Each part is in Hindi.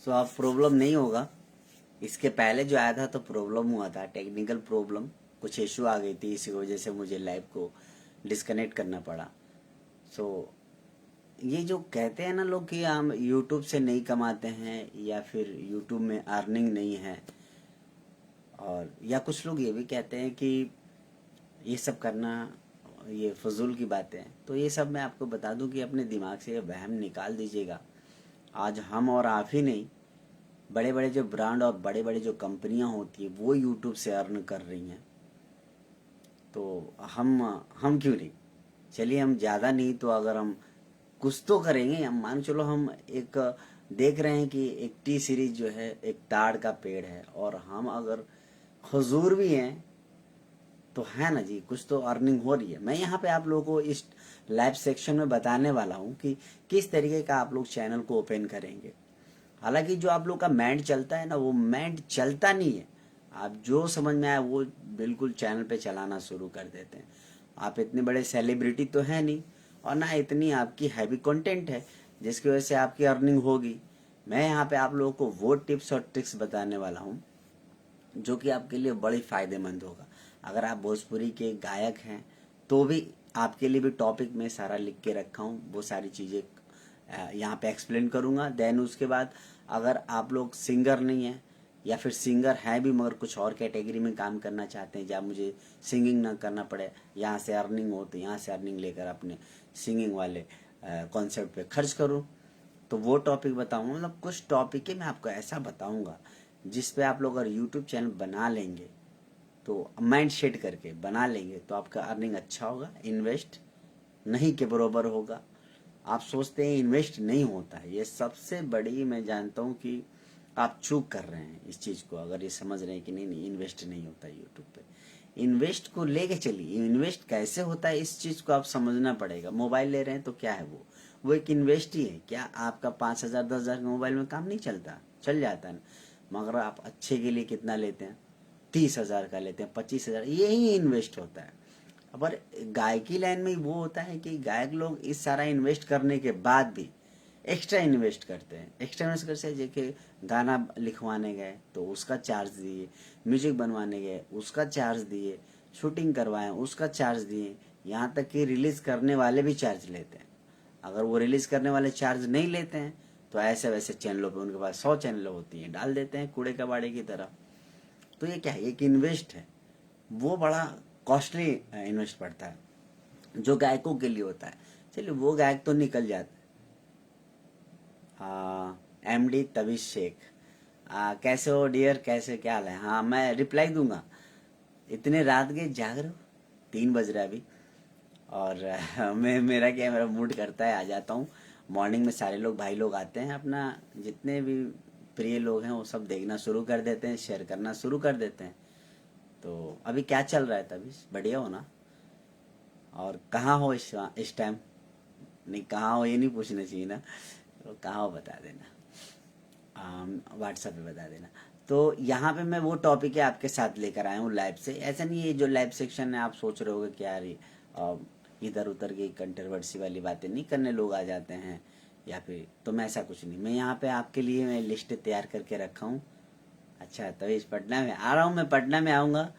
सो अब प्रॉब्लम नहीं होगा। इसके पहले जो आया था तो प्रॉब्लम हुआ था, टेक्निकल प्रॉब्लम, कुछ इशू आ गई थी, इसी वजह से मुझे लाइव को डिस्कनेक्ट करना पड़ा। सो ये जो कहते हैं ना लोग कि हम यूट्यूब से नहीं कमाते हैं या फिर यूट्यूब में अर्निंग नहीं है, और या कुछ लोग ये भी कहते हैं कि ये सब करना ये फजूल की बातें हैं, तो ये सब मैं आपको बता दूं कि अपने दिमाग से ये वहम निकाल दीजिएगा। आज हम और आप ही नहीं, बड़े बड़े जो ब्रांड और बड़े बड़े जो कंपनियां होती है वो यूट्यूब से अर्न कर रही हैं, तो हम क्यों नहीं। चलिए हम ज़्यादा नहीं तो अगर हम कुछ तो करेंगे। हम मान चलो हम एक देख रहे हैं कि एक टी सीरीज जो है एक ताड़ का पेड़ है, और हम अगर हुजूर भी हैं तो है ना जी, कुछ तो अर्निंग हो रही है। मैं यहाँ पे आप लोगों को इस लाइव सेक्शन में बताने वाला हूँ कि किस तरीके का आप लोग चैनल को ओपन करेंगे। हालांकि जो आप लोग का माइंड चलता है ना, वो माइंड चलता नहीं है। आप जो समझ में आए वो बिल्कुल चैनल पे चलाना शुरू कर देते हैं। आप इतने बड़े सेलिब्रिटी तो है नहीं, और ना इतनी आपकी हैवी कंटेंट है जिसकी वजह से आपकी अर्निंग होगी। मैं यहाँ पे आप लोगों को वो टिप्स और ट्रिक्स बताने वाला हूँ जो कि आपके लिए बड़ी फायदेमंद होगा। अगर आप भोजपुरी के गायक हैं तो भी आपके लिए भी टॉपिक में सारा लिख के रखा हूँ, वो सारी चीज़ें यहाँ पे एक्सप्लेन करूँगा। देन उसके बाद अगर आप लोग सिंगर नहीं हैं या फिर सिंगर हैं भी मगर कुछ और कैटेगरी में काम करना चाहते हैं जहाँ मुझे सिंगिंग ना करना पड़े, यहाँ से अर्निंग हो, तो यहाँ से अर्निंग लेकर अपने सिंगिंग वाले कॉन्सेप्ट पे खर्च करूँ, तो वो टॉपिक बताऊंगा। मतलब कुछ टॉपिक है मैं आपको ऐसा बताऊंगा जिस पे आप लोग अगर यूट्यूब चैनल बना लेंगे, तो माइंड सेट करके बना लेंगे, तो आपका अर्निंग अच्छा होगा, इन्वेस्ट नहीं के बराबर होगा। आप सोचते हैं इन्वेस्ट नहीं होता है, ये सबसे बड़ी मैं जानता हूँ कि आप चूक कर रहे हैं इस चीज़ को। अगर ये समझ रहे हैं कि नहीं नहीं इन्वेस्ट नहीं होता यूट्यूब पे, इन्वेस्ट को लेके चलिए। इन्वेस्ट कैसे होता है इस चीज़ को आप समझना पड़ेगा। मोबाइल ले रहे हैं तो क्या है वो एक इन्वेस्ट ही है। क्या आपका 5,000 10,000 का मोबाइल में काम नहीं चलता, चल जाता है, मगर आप अच्छे के लिए कितना लेते हैं, 30,000 का लेते हैं, 25,000, यही इन्वेस्ट होता है। पर गायकी लाइन में वो होता है कि गायक लोग इस सारा इन्वेस्ट करने के बाद भी एक्स्ट्रा इन्वेस्ट करते हैं। एक्स्ट्रा इन्वेस्ट करते हैं जैसे गाना लिखवाने गए तो उसका चार्ज दिए, म्यूजिक बनवाने गए उसका चार्ज दिए, शूटिंग करवाएं उसका चार्ज दिए, यहाँ तक कि रिलीज करने वाले भी चार्ज लेते हैं। अगर वो रिलीज करने वाले चार्ज नहीं लेते हैं तो ऐसे वैसे चैनलों पे, उनके पास 100 चैनल होती हैं, डाल देते हैं कूड़े कबाड़े की तरह। तो ये क्या है, एक इन्वेस्ट है, वो बड़ा कॉस्टली इन्वेस्ट पड़ता है जो गायकों के लिए होता है। चलिए वो गायक तो निकल जाते हैं। MD तबीश शेख, कैसे हो डियर, कैसे क्या हाल है। हाँ मैं रिप्लाई दूंगा। इतने रात के जाग रहे हो, 3 बज रहा है अभी, और मैं मेरा क्या, मेरा मूड करता है आ जाता हूँ। मॉर्निंग में सारे लोग भाई लोग आते हैं, अपना जितने भी प्रिय लोग हैं वो सब देखना शुरू कर देते हैं, शेयर करना शुरू कर देते हैं। तो अभी क्या चल रहा है तभी, बढ़िया हो ना, और कहाँ हो इस टाइम। नहीं कहाँ हो ये नहीं पूछना चाहिए ना, तो कहाँ हो बता देना, व्हाट्सएप पे बता देना। तो यहाँ पे मैं वो टॉपिक है आपके साथ लेकर आया हूँ लाइव से। ऐसा नहीं है जो लाइव सेक्शन है आप सोच रहे होगे कि यार इधर उधर की कंट्रोवर्सी वाली बातें नहीं करने लोग आ जाते हैं या फिर, तो मैं ऐसा कुछ नहीं। मैं यहाँ पे आपके लिए मैं लिस्ट तैयार करके रखा हूँ। अच्छा तो इस पटना में आ रहा हूँ, मैं पटना में आऊँगा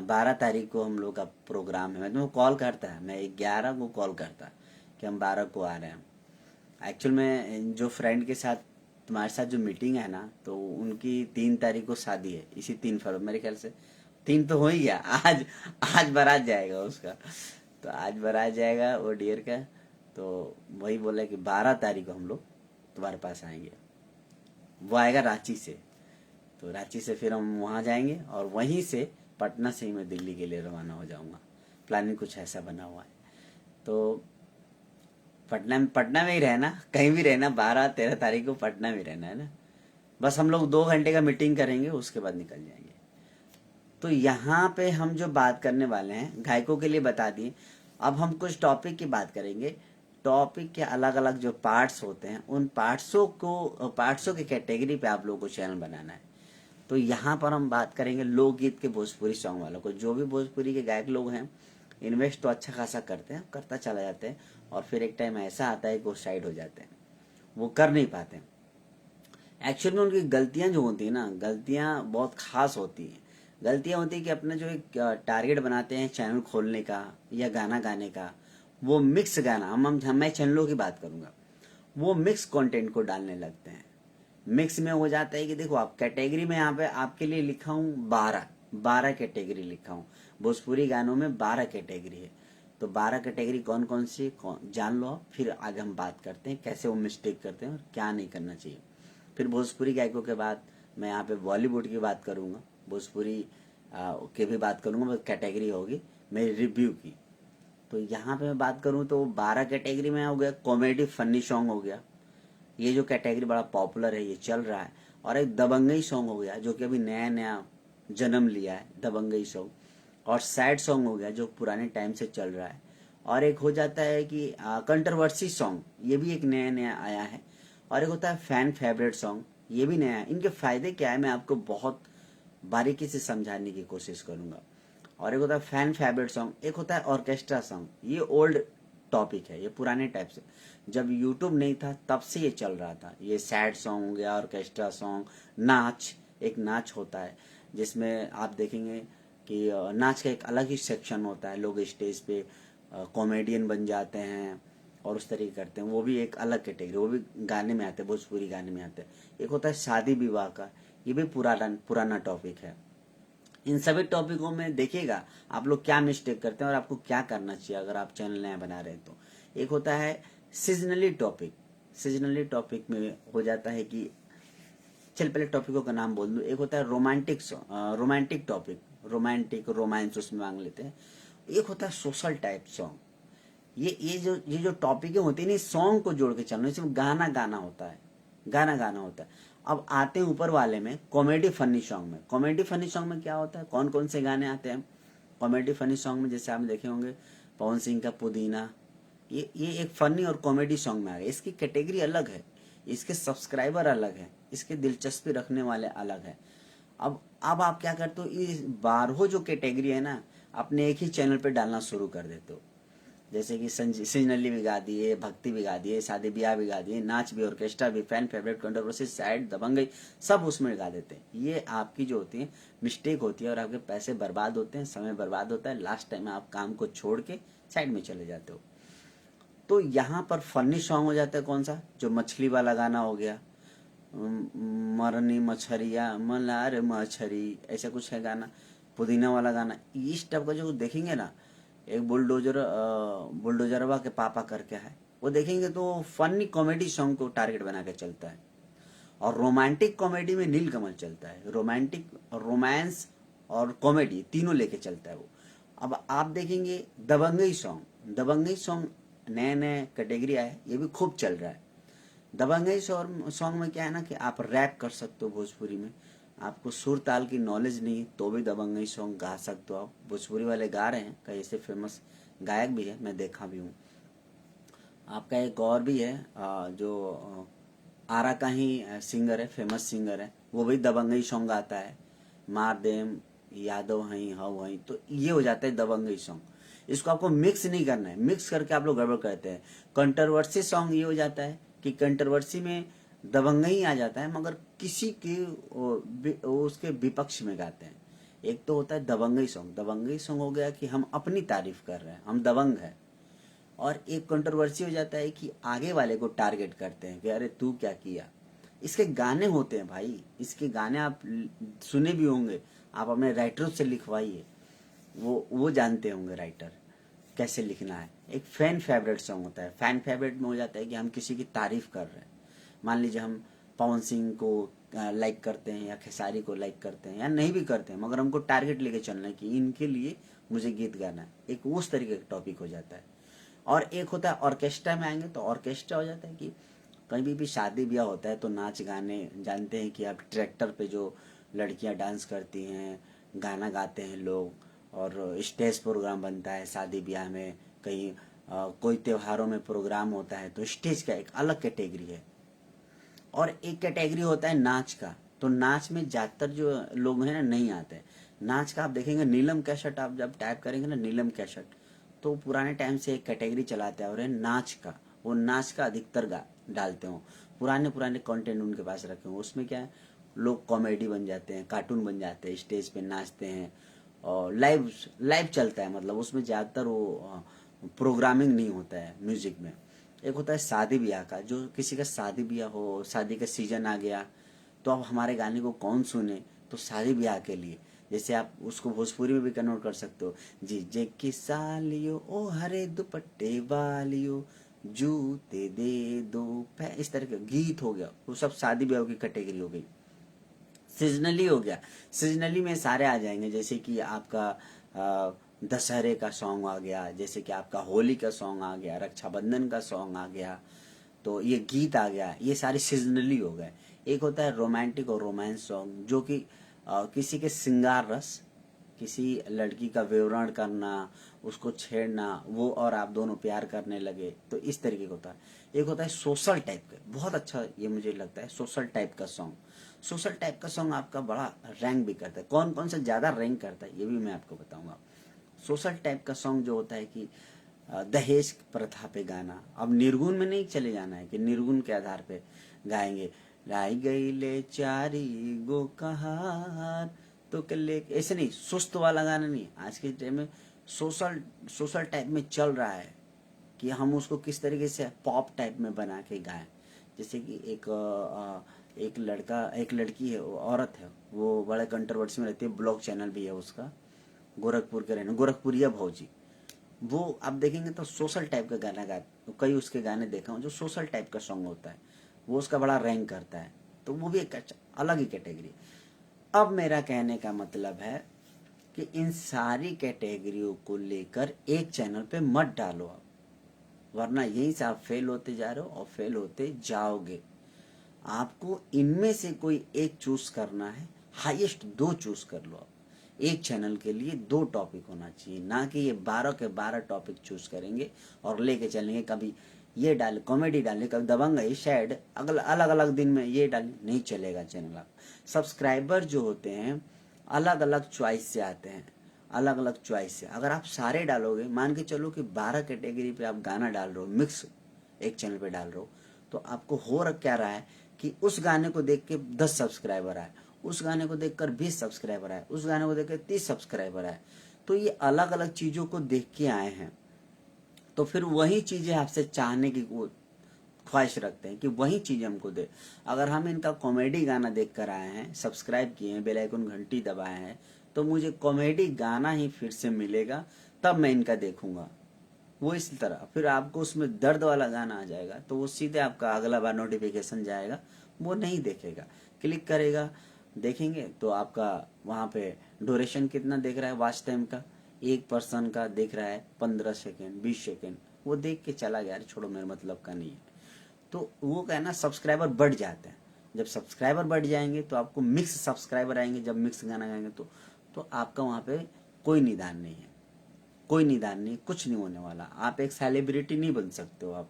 12 तारीख को हम लोग का प्रोग्राम है। मैं तुमको कॉल करता है, मैं 11 को कॉल करता कि हम 12 को आ रहे हैं। एक्चुअल में जो फ्रेंड के साथ तुम्हारे साथ जो मीटिंग है ना, तो उनकी 3 तारीख को शादी है, इसी 3 फरवरी मेरे ख्याल से। 3 तो हो ही गया, आज आज बारात जाएगा उसका, तो आज बारात जाएगा वो डियर का। तो वही बोला कि 12 तारीख को हम लोग तुम्हारे पास आएंगे। वो आएगा रांची से, तो रांची से फिर हम वहाँ जाएंगे और वहीं से पटना से ही मैं दिल्ली के लिए रवाना हो जाऊँगा। प्लानिंग कुछ ऐसा बना हुआ है। तो पटना में ही रहना, कहीं भी रहना, 12 13 तारीख को पटना में रहना है ना। बस हम लोग 2 घंटे का मीटिंग करेंगे, उसके बाद निकल जाएंगे। तो यहाँ पे हम जो बात करने वाले हैं गायकों के लिए बता दिए। अब हम कुछ टॉपिक की बात करेंगे। टॉपिक के अलग अलग जो पार्ट्स होते हैं उन पार्ट्सों की कैटेगरी पे आप लोगों को चैनल बनाना है। तो यहाँ पर हम बात करेंगे लोकगीत के भोजपुरी सॉन्ग वालों को। जो भी भोजपुरी के गायक लोग हैं इन्वेस्ट तो अच्छा खासा करते हैं, करता चला जाते हैं, और फिर एक टाइम ऐसा आता है कि वो साइड हो जाते हैं, वो कर नहीं पाते हैं। एक्चुअल में उनकी गलतियां जो होती है ना, गलतियां बहुत खास होती हैं। गलतियां होती है कि अपना जो एक टारगेट बनाते हैं चैनल खोलने का या गाना गाने का, वो मिक्स गाना, मैं चैनलों की बात करूंगा, वो मिक्स कंटेंट को डालने लगते हैं। मिक्स में हो जाता है कि देखो, आप कैटेगरी में यहाँ पे आपके लिए लिखा हूँ 12 कैटेगरी लिखा हूँ। भोजपुरी गानों में 12 कैटेगरी है। तो 12 कैटेगरी कौन कौन सी जान लो आप, फिर आगे हम बात करते हैं कैसे वो मिस्टेक करते हैं और क्या नहीं करना चाहिए। फिर भोजपुरी गायकों के बाद मैं यहाँ पे बॉलीवुड की बात करूंगा, भोजपुरी की भी बात करूंगा, कैटेगरी होगी मेरी रिव्यू की। तो यहाँ पे मैं बात करूँ तो 12 कैटेगरी में हो गया कॉमेडी फनी सॉन्ग हो गया, ये जो कैटेगरी बड़ा पॉपुलर है, ये चल रहा है। और एक दबंगई सॉन्ग हो गया जो कि अभी नया नया जन्म लिया है, दबंगई सॉन्ग। और सैड सॉन्ग हो गया जो पुराने टाइम से चल रहा है। और एक हो जाता है कि कंट्रोवर्सी सॉन्ग, ये भी एक नया नया आया है। और एक होता है फैन फेवरेट सॉन्ग, ये भी नया है। इनके फायदे क्या है मैं आपको बहुत बारीकी से समझाने की कोशिश करूंगा। और एक होता है फैन फेवरेट सॉन्ग, एक होता है ऑर्केस्ट्रा सॉन्ग। ये ओल्ड टॉपिक है, ये पुराने टाइप से, जब यूट्यूब नहीं था तब से ये चल रहा था। ये सैड सॉन्ग हो गया, ऑर्केस्ट्रा सॉन्ग, नाच, एक नाच होता है जिसमें आप देखेंगे कि नाच का एक अलग ही सेक्शन होता है। लोग स्टेज पे कॉमेडियन बन जाते हैं और उस तरीके करते हैं, वो भी एक अलग कैटेगरी, वो भी गाने में आते हैं, भोजपुरी गाने में आते हैं। एक होता है शादी विवाह का, ये भी पुराना टॉपिक है। इन सभी टॉपिकों में देखिएगा आप लोग क्या मिस्टेक करते हैं और आपको क्या करना चाहिए अगर आप चैनल नया बना रहे हैं तो। एक होता है सीजनली टॉपिक, सीजनली टॉपिक में हो जाता है कि, चल पहले टॉपिकों का नाम बोल दूं। एक होता है रोमांटिक टॉपिक, रोमांटिक रोमांस उसमें मांग लेते हैं। एक होता है सोशल टाइप सॉन्ग। ये जो टॉपिकें होती है ना, सॉन्ग को जोड़ के चलना, इसमें गाना गाना होता है, गाना गाना होता है। अब आते हैं ऊपर वाले में, कॉमेडी फनी सॉन्ग में। कॉमेडी फनी सॉन्ग में क्या होता है, कौन कौन से गाने आते हैं कॉमेडी फनी सॉन्ग में? जैसे आप देखे होंगे पवन सिंह का पुदीना, ये एक फनी और कॉमेडी सॉन्ग में आ गया। इसकी कैटेगरी अलग है, इसके सब्सक्राइबर अलग है, इसके दिलचस्पी रखने वाले अलग है। अब आप क्या करते हो, ये 12 जो कैटेगरी है ना, अपने एक ही चैनल पे डालना शुरू कर देते हो। जैसे कि सीजनली भी गा दिए, भक्ति भी गा दिए, शादी ब्याह भी गा दिए, नाच भी, ऑर्केस्ट्रा भी, फैन फेवरेट, कंट्रोवर्सी, सैड, दबंगई, सब उसमें गा देते हैं। ये आपकी जो होती है मिस्टेक होती है और आपके पैसे बर्बाद होते हैं, समय बर्बाद होता है। लास्ट टाइम आप काम को छोड़ के साइड में चले जाते हो। तो यहाँ पर फनी सॉन्ग हो जाता है कौन सा, जो मछली वाला गाना हो गया, मरनी मछरिया मलार मछरी, ऐसा कुछ है गाना। पुदीना वाला गाना, इस टाइप का जो देखेंगे ना, एक बुलडोजरवा के पापा करके है, वो देखेंगे तो फनी कॉमेडी सॉन्ग को टारगेट बना के चलता है। और रोमांटिक कॉमेडी में नीलकमल चलता है, रोमांटिक, रोमांस और कॉमेडी तीनों लेके चलता है वो। अब आप देखेंगे दबंगई सॉन्ग, दबंगई सॉन्ग नए नए कैटेगरी आए, ये भी खूब चल रहा है। दबंगई सॉन्ग में क्या है ना कि आप रैप कर सकते हो भोजपुरी में, आपको सुर ताल की नॉलेज नहीं तो भी दबंगई सॉन्ग गा सकते हो आप। भोजपुरी वाले गा रहे हैं, कई ऐसे फेमस गायक भी है, मैं देखा भी हूँ। आपका एक और भी है जो आरा का ही सिंगर है, फेमस सिंगर है, वो भी दबंगई सॉन्ग गाता है, मार देम यादव हई हव हई। तो ये हो जाता है दबंगई सॉन्ग। इसको आपको मिक्स नहीं करना है, मिक्स करके आप लोग गड़बड़ करते हैं। कंट्रोवर्सी सॉन्ग ये हो जाता है कि कंट्रोवर्सी में दबंगई आ जाता है मगर किसी के उसके विपक्ष में गाते हैं। एक तो होता है दबंगई सॉन्ग, दबंगई सॉन्ग हो गया कि हम अपनी तारीफ कर रहे हैं, हम दबंग है। और एक कंट्रोवर्सी हो जाता है कि आगे वाले को टारगेट करते हैं कि अरे तू क्या किया। इसके गाने होते हैं भाई, इसके गाने आप सुने भी होंगे, आप अपने राइटरों से लिखवाइए, वो जानते होंगे राइटर कैसे लिखना है। एक फैन फेवरेट सॉन्ग होता है, फैन फेवरेट में हो जाता है कि हम किसी की तारीफ कर रहे हैं। मान लीजिए हम पवन सिंह को लाइक करते हैं या खेसारी को लाइक करते हैं या नहीं भी करते हैं, मगर हमको टारगेट लेके चलना है कि इनके लिए मुझे गीत गाना है, एक उस तरीके का टॉपिक हो जाता है। और एक होता है ऑर्केस्ट्रा में आएंगे तो ऑर्केस्ट्रा हो जाता है कि कहीं भी शादी ब्याह होता है तो नाच गाने, जानते हैं कि आप ट्रैक्टर पे जो लड़कियां डांस करती हैं, गाना गाते हैं लोग, और स्टेज प्रोग्राम बनता है शादी ब्याह में, कहीं कोई त्योहारों में प्रोग्राम होता है तो स्टेज का एक अलग कैटेगरी है। और एक कैटेगरी होता है नाच का, तो नाच में ज्यादातर जो लोग हैं ना नहीं आते। नाच का आप देखेंगे नीलम कैसेट, आप जब टाइप करेंगे ना नीलम कैसेट, तो पुराने टाइम से एक कैटेगरी चलाते आ रहे हैं नाच का, वो नाच का अधिकतर डालते हो। पुराने पुराने कंटेंट उनके पास रखे हुए, उसमें क्या है, लोग कॉमेडी बन जाते हैं, कार्टून बन जाते हैं, स्टेज पे नाचते हैं और लाइव लाइव चलता है, मतलब उसमें ज़्यादातर वो प्रोग्रामिंग नहीं होता है म्यूजिक में। एक होता है शादी ब्याह का, जो किसी का शादी ब्याह हो, शादी का सीजन आ गया, तो अब हमारे गाने को कौन सुने, तो शादी ब्याह के लिए जैसे आप उसको भोजपुरी में भी कन्वर्ट कर सकते हो, जीजे की सालियो ओ हरे दुपट्टे वालियो जूते दे दो, इस तरह का गीत हो गया, वो सब शादी ब्याह की कैटेगरी हो गई। सीजनली हो गया, सीजनली में सारे आ जाएंगे, जैसे कि आपका दशहरे का सॉन्ग आ गया, जैसे कि आपका होली का सॉन्ग आ गया, रक्षाबंधन का सॉन्ग आ गया, तो ये गीत आ गया, ये सारे सीजनली हो गए। एक होता है रोमांटिक और रोमांस सॉन्ग, जो कि किसी के श्रृंगार रस, किसी लड़की का विवरण करना, उसको छेड़ना, वो और आप दोनों प्यार करने लगे, तो इस तरीके का होता है। एक होता है सोशल टाइप का, बहुत अच्छा ये मुझे लगता है सोशल टाइप का सॉन्ग। सोशल टाइप का सॉन्ग आपका बड़ा रैंक भी करता है, कौन कौन सा ज्यादा रैंक करता है ये भी मैं आपको बताऊंगा। सोशल टाइप का सॉन्ग जो होता है कि दहेज प्रथा पे गाना, अब निर्गुण में नहीं चले जाना है कि निर्गुण के आधार पे गाएंगे, लाई गई ले चारी गो कहार तो के ले, ऐसे नहीं, सुस्त वाला गाना नहीं। आज के टाइम में सोशल सोशल टाइप में चल रहा है कि हम उसको किस तरीके से पॉप टाइप में बना के गाएं। जैसे कि एक लड़का एक लड़की है, वो औरत है, वो बड़े कंट्रोवर्सी में रहती है, ब्लॉग चैनल भी है उसका, गोरखपुर के रहने, गोरखपुरिया भौजी, वो आप देखेंगे तो सोशल टाइप का गाना गाते, कई उसके गाने देखा हूँ जो सोशल टाइप का सॉन्ग होता है, वो उसका बड़ा रैंक करता है, तो वो भी एक अलग ही कैटेगरी। अब मेरा कहने का मतलब है कि इन सारी कैटेगरियों को लेकर एक चैनल पे मत डालो आप, वरना यहीं से आप फेल होते जा रहे हो और फेल होते जाओगे। आपको इनमें से कोई एक चूज करना है, हाईएस्ट 2 चूज कर लो आप। एक चैनल के लिए 2 टॉपिक होना चाहिए, ना कि ये 12 के 12 टॉपिक चूज करेंगे और लेके चलेंगे, कभी ये डाले कॉमेडी डाले, कभी दबंग सैड, अलग अलग दिन में ये डाले, नहीं चलेगा चैनल। आप सब्सक्राइबर जो होते हैं अलग अलग चॉइस से आते हैं, अलग अलग चॉइस से, अगर आप सारे डालोगे, मान के चलो कि 12 कैटेगरी पे आप गाना डाल रहे हो, मिक्स एक चैनल पे डाल रहे हो, तो आपको हो क्या रहा है कि उस गाने को देख के 10 सब्सक्राइबर आए, उस गाने को देखकर 20 सब्सक्राइबर आए, उस गाने को देखकर 30 सब्सक्राइबर आए, तो ये अलग अलग चीजों को देख के आए हैं, तो फिर वही चीजें आपसे चाहने की ख्वाहिश रखते हैं कि वही चीज हमको दे। अगर हम इनका कॉमेडी गाना देख कर आए हैं, सब्सक्राइब किए हैं, बेल आइकन घंटी दबाए हैं, तो मुझे कॉमेडी गाना ही फिर से मिलेगा, तब मैं इनका देखूंगा। वो इस तरह फिर आपको उसमें दर्द वाला गाना आ जाएगा, तो वो सीधे आपका अगला बार नोटिफिकेशन जाएगा, वो नहीं देखेगा। क्लिक करेगा, देखेंगे तो आपका वहाँ पे ड्यूरेशन कितना देख रहा है, वॉच टाइम का, एक पर्सन का देख रहा है 15 सेकेंड 20 सेकेंड, वो देख के चला गया, छोड़ो मेरे मतलब का नहीं है। तो वो कहना सब्सक्राइबर बढ़ जाते हैं, जब सब्सक्राइबर बढ़ जाएंगे तो आपको मिक्स सब्सक्राइबर आएंगे, जब मिक्स गाना गाएंगे तो आपका वहाँ पे कोई निदान नहीं है, कोई निदान नहीं, कुछ नहीं होने वाला। आप एक सेलिब्रिटी नहीं बन सकते हो आप,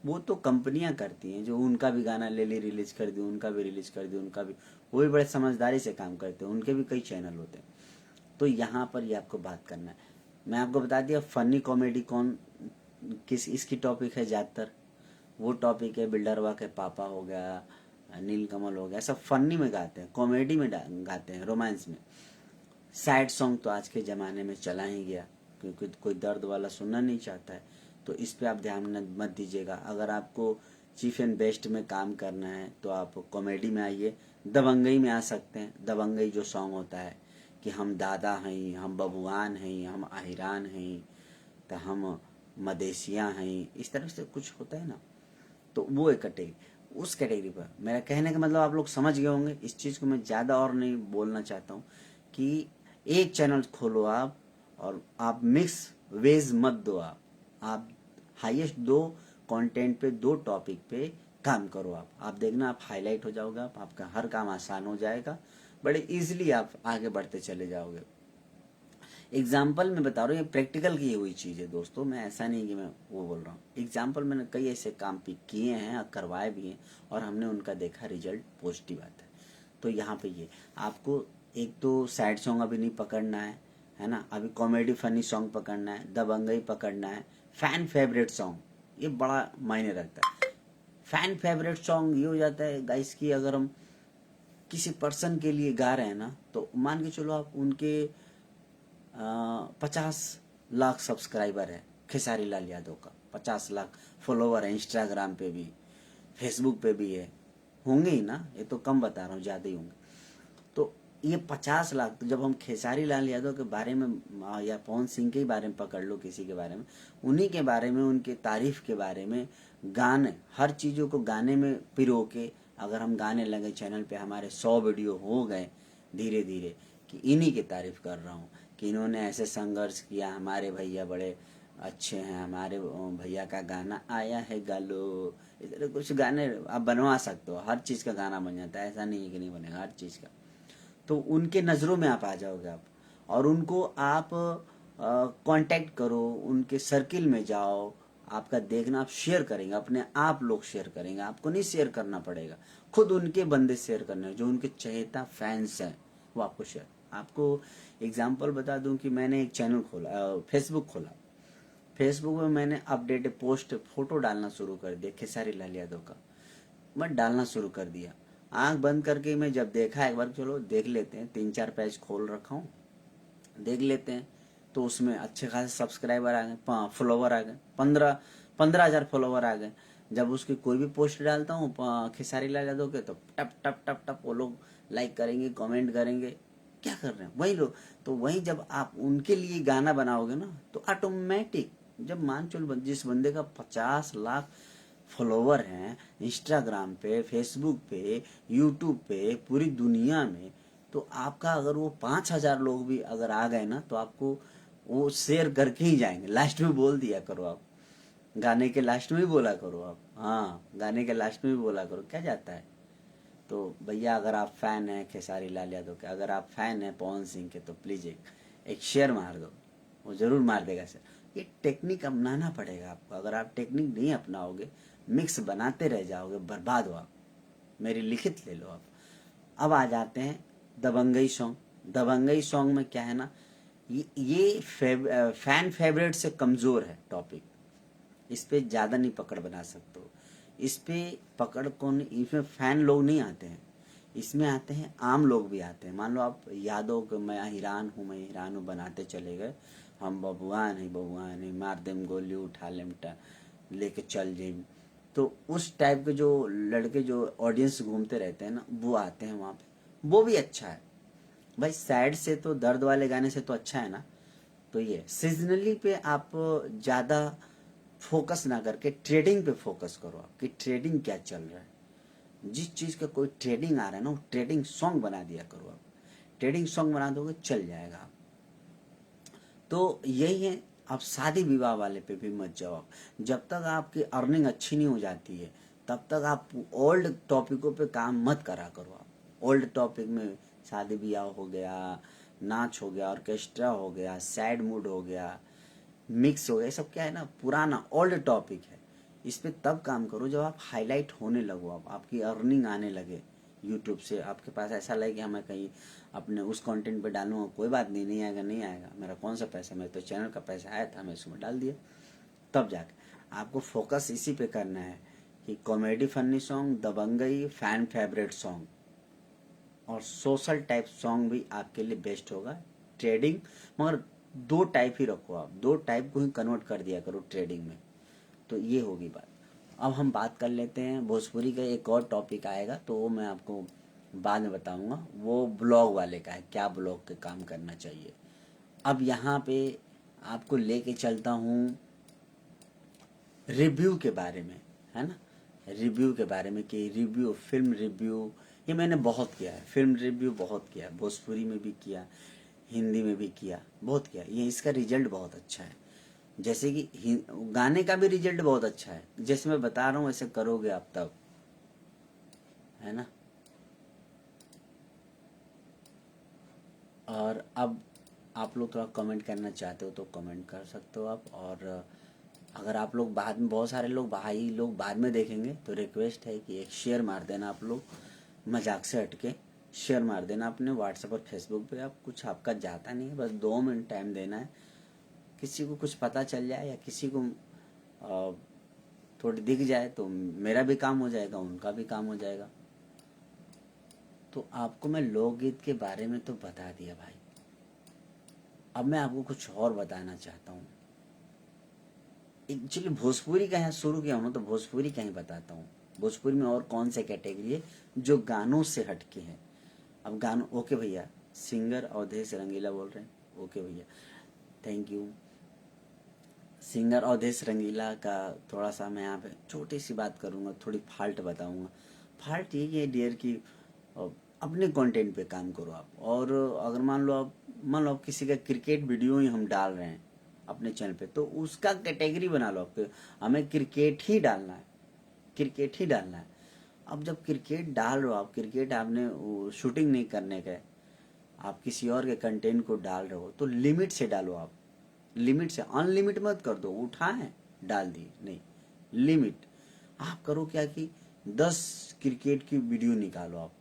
वो तो कंपनियां करती हैं, जो उनका भी गाना ले ली रिलीज कर दी, उनका भी रिलीज कर दी, उनका भी, वो भी बड़े समझदारी से काम करते हैं, उनके भी कई चैनल होते हैं। तो यहाँ पर ये आपको बात करना है। मैं आपको बता दिया फनी कॉमेडी कौन किस इसकी टॉपिक है ज्यादातर, वो टॉपिक है बिल्डरवा के पापा हो गया, नीलकमल हो गया, सब फनी में गाते हैं, कॉमेडी में गाते हैं, रोमांस में। सैड सॉन्ग तो आज के ज़माने में चला ही गया, क्योंकि कोई दर्द वाला सुनना नहीं चाहता है, तो इस पे आप ध्यान मत दीजिएगा। अगर आपको चीफ एंड बेस्ट में काम करना है तो आप कॉमेडी में आइए, दबंगई में आ सकते हैं। दबंगई जो सॉन्ग होता है कि हम दादा हैं, हम बबुआन हैं, हम आहिरान हैं, तो हम मदेशियाँ हैं, इस तरह से कुछ होता है ना, तो वो एक कैटेगरी, उस कैटेगरी पर मेरा कहने का मतलब आप लोग समझ गए होंगे। इस चीज़ को मैं ज़्यादा और नहीं बोलना चाहता हूँ कि एक चैनल खोलो आप, और आप मिक्स वेज मत दो, आप हाईएस्ट 2 कंटेंट पे, 2 टॉपिक पे काम करो। आप देखना, आप हाईलाइट हो जाओगे, आपका हर काम आसान हो जाएगा, बड़े इजीली आप आगे बढ़ते चले जाओगे। एग्जाम्पल मैं बता रहा हूँ, ये प्रैक्टिकल की हुई चीज़ है दोस्तों, मैं ऐसा नहीं कि मैं वो बोल रहा हूँ। एग्जाम्पल मैंने कई ऐसे काम पिक किए हैं, करवाए भी हैं, और हमने उनका देखा रिजल्ट पॉजिटिव आता है। तो यहाँ पे ये आपको एक तो सैड सॉन्ग अभी नहीं पकड़ना है ना, अभी कॉमेडी फनी सॉन्ग पकड़ना है, दबंगई पकड़ना है, फैन फेवरेट सॉन्ग, ये बड़ा मायने रखता है। फैन फेवरेट सॉन्ग ये हो जाता है गाइस कि अगर हम किसी पर्सन के लिए गा रहे हैं ना, तो मान के चलो आप उनके 50 लाख सब्सक्राइबर है, खेसारी लाल यादव का 50 लाख फॉलोवर है, इंस्टाग्राम पे भी फेसबुक पे भी है, होंगे ही ना, ये तो कम बता रहा हूँ, ज़्यादा ही होंगे। तो ये 50 लाख, तो जब हम खेसारी लाल यादव के बारे में या पवन सिंह के बारे में पकड़ लो, किसी के बारे में, उन्हीं के बारे में, उनके तारीफ के बारे में गाने, हर चीज़ों को गाने में पिरो के अगर हम गाने लगे, चैनल पे हमारे 100 वीडियो हो गए धीरे धीरे कि इन्हीं की तारीफ कर रहा हूँ कि इन्होंने ऐसे संघर्ष किया, हमारे भैया बड़े अच्छे हैं, हमारे भैया का गाना आया है गालो, इस तरह कुछ गाने आप बनवा सकते हो, हर चीज़ का गाना बन जाता है, ऐसा नहीं है कि नहीं बनेगा, हर चीज़ का। तो उनके नज़रों में आप आ जाओगे आप, और उनको आप कांटेक्ट करो, उनके सर्किल में जाओ, आपका देखना, आप शेयर करेंगे, अपने आप लोग शेयर करेंगे, आपको नहीं शेयर करना पड़ेगा, खुद उनके बंदे शेयर करने, जो उनके चहेता फैंस हैं वो आपको शेयर। आपको एग्जांपल बता दूं कि मैंने एक चैनल खोला, फेसबुक खोला, फेसबुक में मैंने अपडेटेड पोस्ट फोटो डालना शुरू कर दिया खेसारी लाल यादव का, मैं डालना शुरू कर दिया। आंख बंद करके मैं जब देखा एक बार, चलो देख लेते हैं, 3-4 पेज खोल रखा हूँ, देख लेते हैं, तो उसमें अच्छे खासे सब्सक्राइबर आ गए, फॉलोवर आ गए, 15,000 फॉलोवर आ गए। जब उसकी कोई भी पोस्ट डालता हूँ खेसारी लाल यादव के, तो टप टप टप टप वो लोग लाइक करेंगे, कमेंट करेंगे, क्या कर रहे हैं वही लोग। तो वही जब आप उनके लिए गाना बनाओगे ना, तो ऑटोमेटिक, जब मान चलो जिस बंदे का 50 लाख फॉलोवर हैं इंस्टाग्राम पे, फेसबुक पे, यूट्यूब पे, पूरी दुनिया में, तो आपका अगर वो 5,000 लोग भी अगर आ गए ना, तो आपको वो शेयर करके ही जाएंगे। लास्ट में बोल दिया करो आप, गाने के लास्ट में भी बोला करो आप, हाँ गाने के लास्ट में भी बोला करो, क्या जाता है। तो भैया अगर आप फैन हैं खेसारी लाल यादव के, अगर आप फैन हैं पवन सिंह के, तो प्लीज एक शेयर मार दो, वो जरूर मार देगा सर। ये टेक्निक अपनाना पड़ेगा आपको, अगर आप टेक्निक नहीं अपनाओगे, मिक्स बनाते रह जाओगे, बर्बाद हो आप, मेरी लिखित ले लो आप। अब आ जाते हैं दबंगई सॉन्ग। दबंगई सॉन्ग में क्या है ना, ये फैन फेवरेट से कमजोर है टॉपिक, इस पे ज्यादा नहीं पकड़ बना सकते हो। इस पे पकड़ कौन, इसमें फैन लोग नहीं आते हैं, इसमें आते हैं आम लोग भी आते हैं। मान लो आप यादों को मैं हिरान हूँ, मैं हिरान हूँ बनाते चले गए, हम बबुआन है बबुआन है, मार देम गोली उठा लेम लेके चल जिम। तो उस टाइप के जो लड़के, जो ऑडियंस घूमते रहते हैं ना, वो आते हैं वहाँ पे, वो भी अच्छा है भाई। सैड से तो, दर्द वाले गाने से तो अच्छा है ना। तो ये सीजनली पे आप ज्यादा फोकस ना करके ट्रेडिंग पे फोकस करो, आपकी ट्रेडिंग क्या चल रहा है, जिस चीज का कोई ट्रेडिंग आ रहा है ना, वो ट्रेडिंग सॉन्ग बना दिया करो आप, ट्रेडिंग सॉन्ग बना दोगे चल जाएगा आप। तो यही है, आप शादी विवाह वाले पे भी मत जाओ। जब तक आपकी अर्निंग अच्छी नहीं हो जाती है, तब तक आप ओल्ड टॉपिकों पे काम मत करा करो आप। ओल्ड टॉपिक में शादी विवाह हो गया, नाच हो गया, ऑर्केस्ट्रा हो गया, सैड मूड हो गया, मिक्स हो गया, सब क्या है ना, पुराना ओल्ड टॉपिक है। इस पे तब काम करो जब आप हाईलाइट होने लगो, आप आपकी अर्निंग आने लगे यूट्यूब से, आपके पास ऐसा लगे कि मैं कहीं अपने उस कंटेंट पे डालूंगा, कोई बात नहीं, नहीं आएगा नहीं आएगा, मेरा कौन सा पैसा, मेरे तो चैनल का पैसा आया था, मैं इसमें डाल दिया। तब जाके आपको फोकस इसी पे करना है कि कॉमेडी फनी सॉन्ग, दबंगई, फैन फेवरेट सॉन्ग और सोशल टाइप सॉन्ग भी आपके लिए बेस्ट होगा। ट्रेडिंग, मगर 2 टाइप ही रखो आप, 2 टाइप को ही कन्वर्ट कर दिया करो ट्रेडिंग में। तो ये होगी बात। अब हम बात कर लेते हैं भोजपुरी का, एक और टॉपिक आएगा तो वो मैं आपको बाद में बताऊंगा, वो ब्लॉग वाले का है, क्या ब्लॉग के काम करना चाहिए। अब यहाँ पे आपको लेके चलता हूँ रिव्यू के बारे में, है ना, रिव्यू के बारे में कि रिव्यू, फिल्म रिव्यू, ये मैंने बहुत किया है, फिल्म रिव्यू बहुत किया, भोजपुरी में भी किया, हिंदी में भी किया, बहुत किया, ये इसका रिजल्ट बहुत अच्छा है। जैसे कि गाने का भी रिजल्ट बहुत अच्छा है, जैसे मैं बता रहा हूँ वैसे करोगे आप तब, है ना। और अब आप लोग थोड़ा कमेंट करना चाहते हो तो कमेंट कर सकते हो आप। और अगर आप लोग बाद में, बहुत सारे लोग भाई लोग बाद में देखेंगे, तो रिक्वेस्ट है कि एक शेयर मार देना आप लोग, मजाक से हटके शेयर मार देना अपने व्हाट्सएप और फेसबुक पे। आप कुछ आपका जाता नहीं है, बस 2 मिनट टाइम देना है, किसी को कुछ पता चल जाए या किसी को थोड़ी दिख जाए तो मेरा भी काम हो जाएगा, उनका भी काम हो जाएगा। तो आपको मैं लोकगीत के बारे में तो बता दिया भाई, अब मैं आपको कुछ और बताना चाहता हूँ। एक्चुअली भोजपुरी का यहाँ शुरू किया हूँ तो भोजपुरी का ही बताता हूँ। भोजपुरी में और कौन से कैटेगरी है जो गानों से हटके हैं। अब गानों, ओके भैया, सिंगर अवधेश रंगीला बोल रहे हैं, ओके भैया, थैंक यू। सिंगर अवधेश रंगीला का थोड़ा सा मैं यहाँ पे छोटी सी बात करूँगा, थोड़ी फाल्ट बताऊँगा। फाल्ट ये है डियर कि अपने कंटेंट पे काम करो आप। और अगर मान लो आप किसी का क्रिकेट वीडियो ही हम डाल रहे हैं अपने चैनल पे, तो उसका कैटेगरी बना लो आपके, हमें क्रिकेट ही डालना है, क्रिकेट ही डालना है। अब जब क्रिकेट डाल रहे हो आप, क्रिकेट आपने शूटिंग नहीं करने का, आप किसी और के कंटेंट को डाल रहे हो तो लिमिट से डालो आप, लिमिट से, अनलिमिट मत कर दो, उठाए डाल दिए, नहीं, लिमिट। आप करो क्या कि 10 क्रिकेट की वीडियो निकालो आप,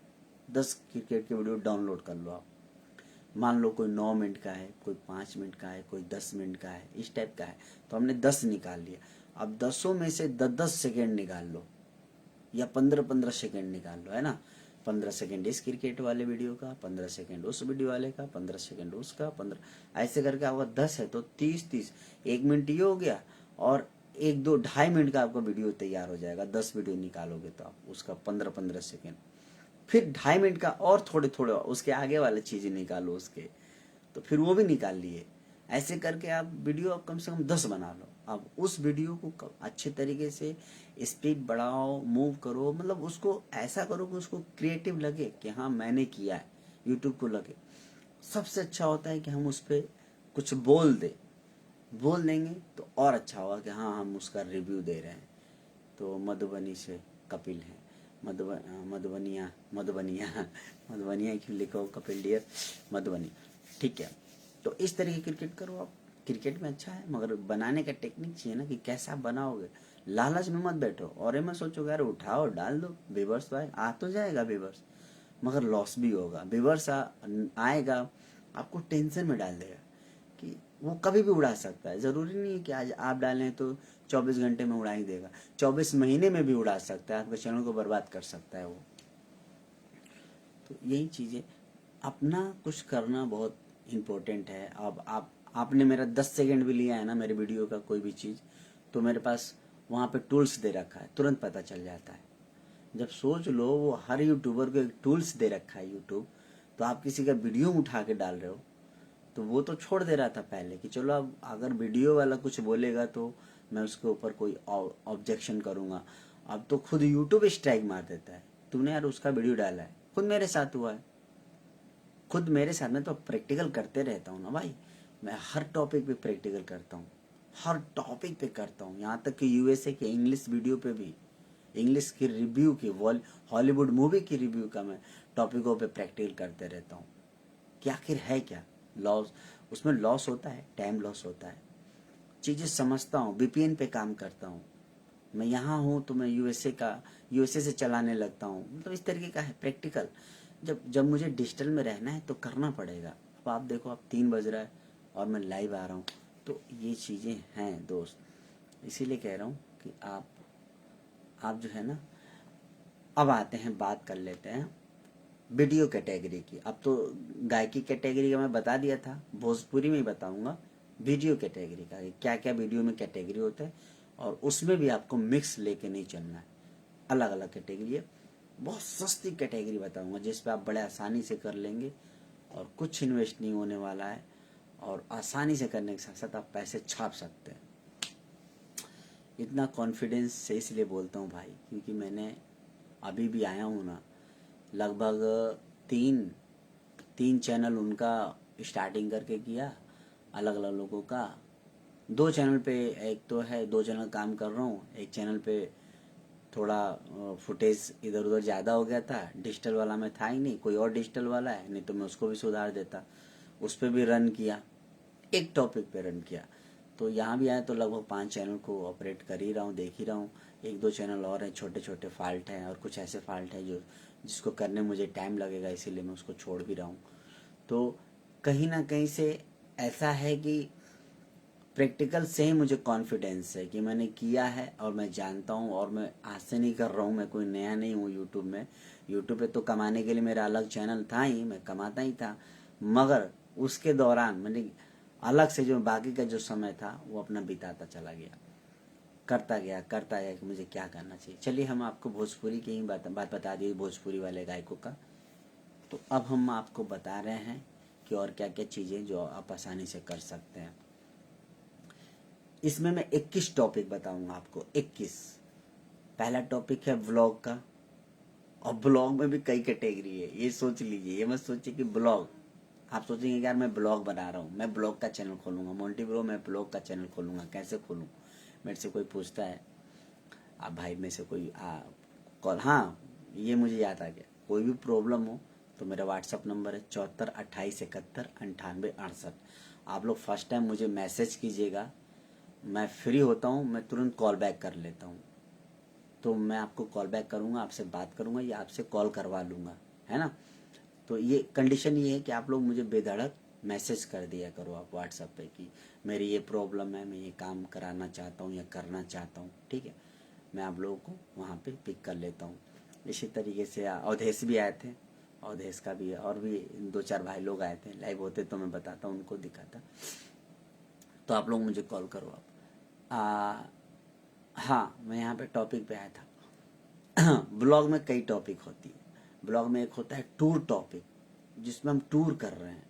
10 क्रिकेट की वीडियो डाउनलोड कर लो आप। मान लो कोई 9 मिनट का है, कोई 5 मिनट का है, कोई 10 मिनट का है, इस टाइप का है, तो हमने 10 निकाल लिया। अब 10 में से 10-10 सेकेंड निकाल लो या 15-15 सेकेंड निकाल लो, है ना। 15 सेकेंड इस क्रिकेट वाले वीडियो का, 15 सेकेंड उस वीडियो वाले का, 15 सेकेंड उसका, 15, ऐसे करके आपका 10 है तो 30-30, 1 मिनट ये हो गया, और 1-2-2.5 मिनट का आपका वीडियो तैयार हो जाएगा। 10 वीडियो निकालोगे तो आप उसका 15-15 सेकेंड, फिर 2.5 मिनट का और थोड़े थोड़े उसके आगे वाले चीजें निकालो उसके, तो फिर वो भी निकाल लिए। ऐसे करके आप वीडियो आप कम से कम 10 बना लो। अब उस वीडियो को अच्छे तरीके से स्पीड बढ़ाओ, मूव करो, मतलब उसको ऐसा करो कि उसको क्रिएटिव लगे कि हाँ मैंने किया है, यूट्यूब को लगे। सबसे अच्छा होता है कि हम उस पर कुछ बोल देंगे तो और अच्छा होगा कि हाँ हम उसका रिव्यू दे रहे हैं। तो मधुबनी से कपिल है, मधुबनिया मधुबनिया मधुबनिया क्यों लिखो कपिल डियर, मधुबनी, ठीक है। तो इस तरह की क्रिकेट करो आप, क्रिकेट में अच्छा है, मगर बनाने का टेक्निक चाहिए ना कि कैसा बनाओगे। लालच में मत बैठो और ये मत सोचो यार उठाओ डाल दो, व्यूवर्स तो आ तो जाएगा व्यूवर्स, मगर लॉस भी होगा। व्यूवर्स आएगा, आपको टेंशन में डाल देगा कि वो कभी भी उड़ा सकता है। जरूरी नहीं है कि आज आप डालें तो 24 घंटे में उड़ा ही देगा, 24 महीने में भी उड़ा सकता है, आपके चैनल को बर्बाद कर सकता है वो। तो यही चीजें, अपना कुछ करना बहुत इम्पोर्टेंट है। अब आपने मेरा 10 सेकंड भी लिया है ना मेरे वीडियो का कोई भी चीज, तो मेरे पास वहां पे टूल्स दे रखा है, तुरंत पता चल जाता है। जब सोच लो वो हर यूट्यूबर को एक टूल्स दे रखा है यूट्यूब, तो आप किसी का वीडियो उठा के डाल रहे हो, तो वो तो छोड़ दे रहा था पहले कि चलो अब अगर वीडियो वाला कुछ बोलेगा तो मैं उसके ऊपर कोई ऑब्जेक्शन करूंगा। अब तो खुद यूट्यूब स्ट्राइक मार देता है, तूने यार उसका वीडियो डाला है। खुद मेरे साथ हुआ है, खुद मेरे साथ में तो प्रैक्टिकल करते रहता हूँ ना भाई, मैं हर टॉपिक पे प्रैक्टिकल करता हूँ, हर टॉपिक पे करता हूँ, यहाँ तक कि यूएसए के इंग्लिश वीडियो पे भी, इंग्लिश की रिव्यू की, हॉलीवुड मूवी की रिव्यू का मैं टॉपिकों पे प्रैक्टिकल करते रहता हूँ कि आखिर है क्या लॉस। उसमें लॉस होता है, टाइम लॉस होता है, चीजें समझता हूँ, वीपीएन पे काम करता हूँ। मैं यहाँ हूँ तो मैं यूएसए से चलाने लगता हूँ, मतलब इस तरीके का है प्रैक्टिकल। जब जब मुझे डिजिटल में रहना है तो करना पड़ेगा। अब आप देखो, आप 3 बज रहा है और मैं लाइव आ रहा हूँ, तो ये चीजें हैं दोस्त। इसीलिए कह रहा हूँ कि आप जो है ना, अब आते हैं, बात कर लेते हैं वीडियो कैटेगरी की। अब तो गायकी कैटेगरी का मैं बता दिया था, भोजपुरी में ही बताऊंगा वीडियो कैटेगरी का, क्या क्या वीडियो में कैटेगरी होता है, और उसमें भी आपको मिक्स लेके नहीं चलना है, अलग अलग कैटेगरी है। बहुत सस्ती कैटेगरी बताऊंगा जिस पे आप बड़े आसानी से कर लेंगे और कुछ इन्वेस्ट नहीं होने वाला है, और आसानी से करने के साथ साथ आप पैसे छाप सकते हैं। इतना कॉन्फिडेंस से इसलिए बोलता हूँ भाई, क्योंकि मैंने अभी भी आया हूँ ना, लगभग तीन तीन चैनल उनका स्टार्टिंग करके किया, अलग अलग लोगों का। 2 चैनल पे, एक तो है 2 चैनल काम कर रहा हूँ, एक चैनल पे थोड़ा फुटेज इधर उधर ज़्यादा हो गया था, डिजिटल वाला में था ही नहीं, कोई और डिजिटल वाला है, नहीं तो मैं उसको भी सुधार देता। उस पर भी रन किया, एक टॉपिक पे रन किया। तो यहाँ भी आया तो लगभग 5 चैनल को ऑपरेट कर ही रहा हूँ, देख ही रहा हूँ। 1-2 चैनल और हैं, छोटे छोटे फॉल्ट हैं, और कुछ ऐसे फॉल्ट हैं जिसको करने मुझे टाइम लगेगा, इसीलिए मैं उसको छोड़ भी रहा हूँ। तो कहीं ना कहीं से ऐसा है कि प्रैक्टिकल से ही मुझे कॉन्फिडेंस है कि मैंने किया है और मैं जानता हूँ, और मैं आज से नहीं कर रहा हूँ, मैं कोई नया नहीं हूँ यूट्यूब में। यूट्यूब पे तो कमाने के लिए मेरा अलग चैनल था ही, मैं कमाता ही था, मगर उसके दौरान मैंने अलग से जो बाकी का जो समय था वो अपना बिताता चला गया, करता गया कि मुझे क्या करना चाहिए। चलिए, हम आपको भोजपुरी की ही बात बता दी, भोजपुरी वाले गायकों का। तो अब हम आपको बता रहे हैं कि और क्या क्या चीज़ें जो आप आसानी से कर सकते हैं। इसमें मैं 21 टॉपिक बताऊंगा आपको, 21। पहला टॉपिक है व्लॉग का, और ब्लॉग में भी कई कैटेगरी है, ये सोच लीजिए। ये मत सोचिए कि ब्लॉग, आप सोचेंगे यार मैं ब्लॉग बना रहा हूँ, मैं ब्लॉग का चैनल खोलूंगा, मोंटी ब्रो मैं ब्लॉग का चैनल खोलूंगा, कैसे खोलूँ? मेरे से कोई पूछता है, आप भाई में से कोई कॉल, हाँ ये मुझे याद आ गया, कोई भी प्रॉब्लम हो तो मेरा व्हाट्सअप नंबर है 74 28 71 98 68। आप लोग फर्स्ट टाइम मुझे मैसेज कीजिएगा, मैं फ्री होता हूँ, मैं तुरंत कॉल बैक कर लेता हूँ। तो मैं आपको कॉल बैक करूँगा, आपसे बात करूँगा या आपसे कॉल करवा लूँगा, है ना। तो ये कंडीशन ये है कि आप लोग मुझे बेधड़क मैसेज कर दिया करो आप व्हाट्सएप पे कि मेरी ये प्रॉब्लम है, मैं ये काम कराना चाहता हूँ या करना चाहता हूँ, ठीक है। मैं आप लोगों को वहाँ पे पिक कर लेता हूँ। इसी तरीके से अवधेश भी आए थे, अवधेश का भी, और भी 2 4 भाई लोग आए थे, लाइव होते तो मैं बताता, उनको दिखाता। तो आप लोग मुझे कॉल करो आप। हाँ, मैं यहाँ पे टॉपिक पे आया था। ब्लॉग में कई टॉपिक होती है। ब्लॉग में एक होता है टूर टॉपिक, जिसमें हम टूर कर रहे हैं,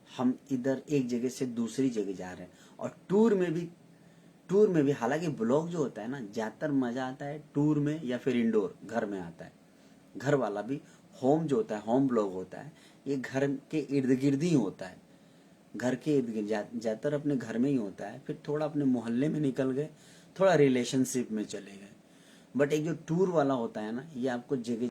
हम इधर एक जगह से दूसरी जगह जा रहे हैं। और टूर में भी हालांकि ब्लॉग जो होता है ना, ज़्यादातर मज़ा आता है टूर में या फिर इंडोर घर में आता है। घर वाला भी, होम जो होता है, होम ब्लॉग होता है, ये घर के इर्द गिर्द ही होता है। घर के इर्द गिर्द ज़्यादातर अपने घर में ही होता है, फिर थोड़ा अपने मोहल्ले में निकल गए, थोड़ा रिलेशनशिप में चले गए। बट एक जो टूर वाला होता है ना, ये आपको जगह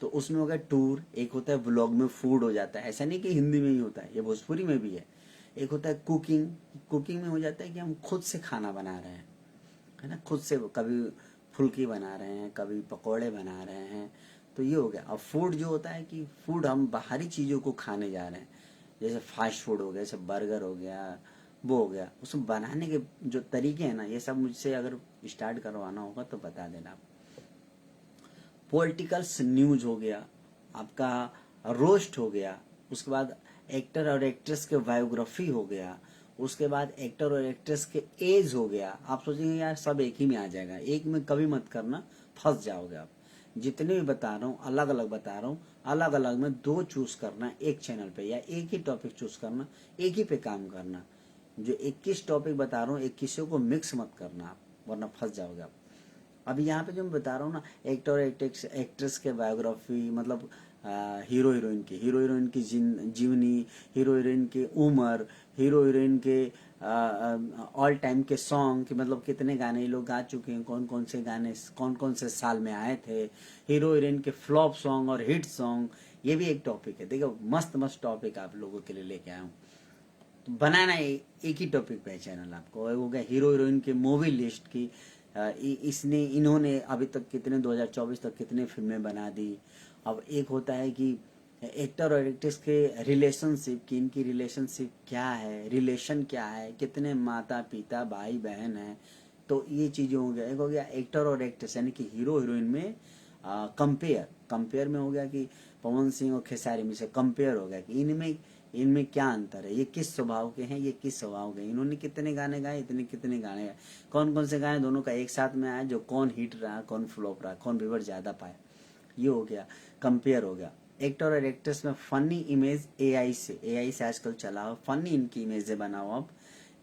तो उसमें हो गया टूर। एक होता है व्लॉग में फूड हो जाता है, ऐसा नहीं कि हिंदी में ही होता है, ये भोजपुरी में भी है। एक होता है कुकिंग, कुकिंग में हो जाता है कि हम खुद से खाना बना रहे हैं, है ना, खुद से, कभी फुल्की बना रहे हैं, कभी पकोड़े बना रहे हैं, तो ये हो गया। अब फूड जो होता है कि फूड हम बाहरी चीज़ों को खाने जा रहे हैं, जैसे फास्ट फूड हो गया, जैसे बर्गर हो गया, वो हो गया। उसमें बनाने के जो तरीके हैं ना, ये सब मुझसे अगर स्टार्ट करवाना होगा तो बता देना आप। पॉलिटिकल्स न्यूज हो गया, आपका रोस्ट हो गया, उसके बाद एक्टर और एक्ट्रेस के बायोग्राफी हो गया, उसके बाद एक्टर और एक्ट्रेस के एज हो गया। आप सोचेंगे यार सब एक ही में आ जाएगा, एक में कभी मत करना, फंस जाओगे आप। जितने भी बता रहा हूँ अलग अलग बता रहा हूँ, अलग अलग में 2 चूज करना एक चैनल पे, या एक ही टॉपिक चूज करना, एक ही पे काम करना। जो 21 टॉपिक बता रहा हूँ, 21 को मिक्स मत करना आप, वरना फंस जाओगे आप। अभी यहाँ पे जो मैं बता रहा हूँ ना, एक्टर और एक्ट्रेस के बायोग्राफी, मतलब हीरो हीरोइन की जीवनी, हीरो हीरोइन की उम्र, हीरो हीरोइन के ऑल टाइम के सॉन्ग, कि मतलब कितने गाने ये लोग गा चुके हैं, कौन कौन से गाने कौन कौन से साल में आए थे, हीरो हीरोइन के फ्लॉप सॉन्ग और हिट सॉन्ग, ये भी एक टॉपिक है। देखो मस्त मस्त टॉपिक आप लोगों के लिए लेके आया हूँ। तो बनाना एक ही टॉपिक पे है चैनल आपको। हो गया हीरो हीरोइन के मूवी लिस्ट की, इसने इन्होंने अभी तक कितने 2024 तक कितने फिल्में बना दी। अब एक होता है कि एक्टर और एक्ट्रेस के रिलेशनशिप की, इनकी रिलेशनशिप क्या है, रिलेशन क्या है, कितने माता पिता भाई बहन है, तो ये चीजें हो गया। एक हो गया एक्टर और एक्ट्रेस, यानी कि हीरो हीरोइन में कंपेयर, कंपेयर में हो गया कि पवन सिंह और खेसारी में से कंपेयर हो गया कि इनमें इनमें क्या अंतर है, ये किस स्वभाव के हैं, ये किस स्वभाव के हैं, इन्होंने कितने गाने गाए, इतने कितने गाने गाए, कौन कौन से गाने दोनों का एक साथ में आया, जो कौन हिट रहा, कौन फ्लॉप रहा, कौन व्यूअर ज्यादा पाया, ये हो गया, कंपेयर हो गया। एक्टर और एक्ट्रेस में फनी इमेज एआई से आजकल चला हो, फनी इनकी इमेजें बनाओ आप,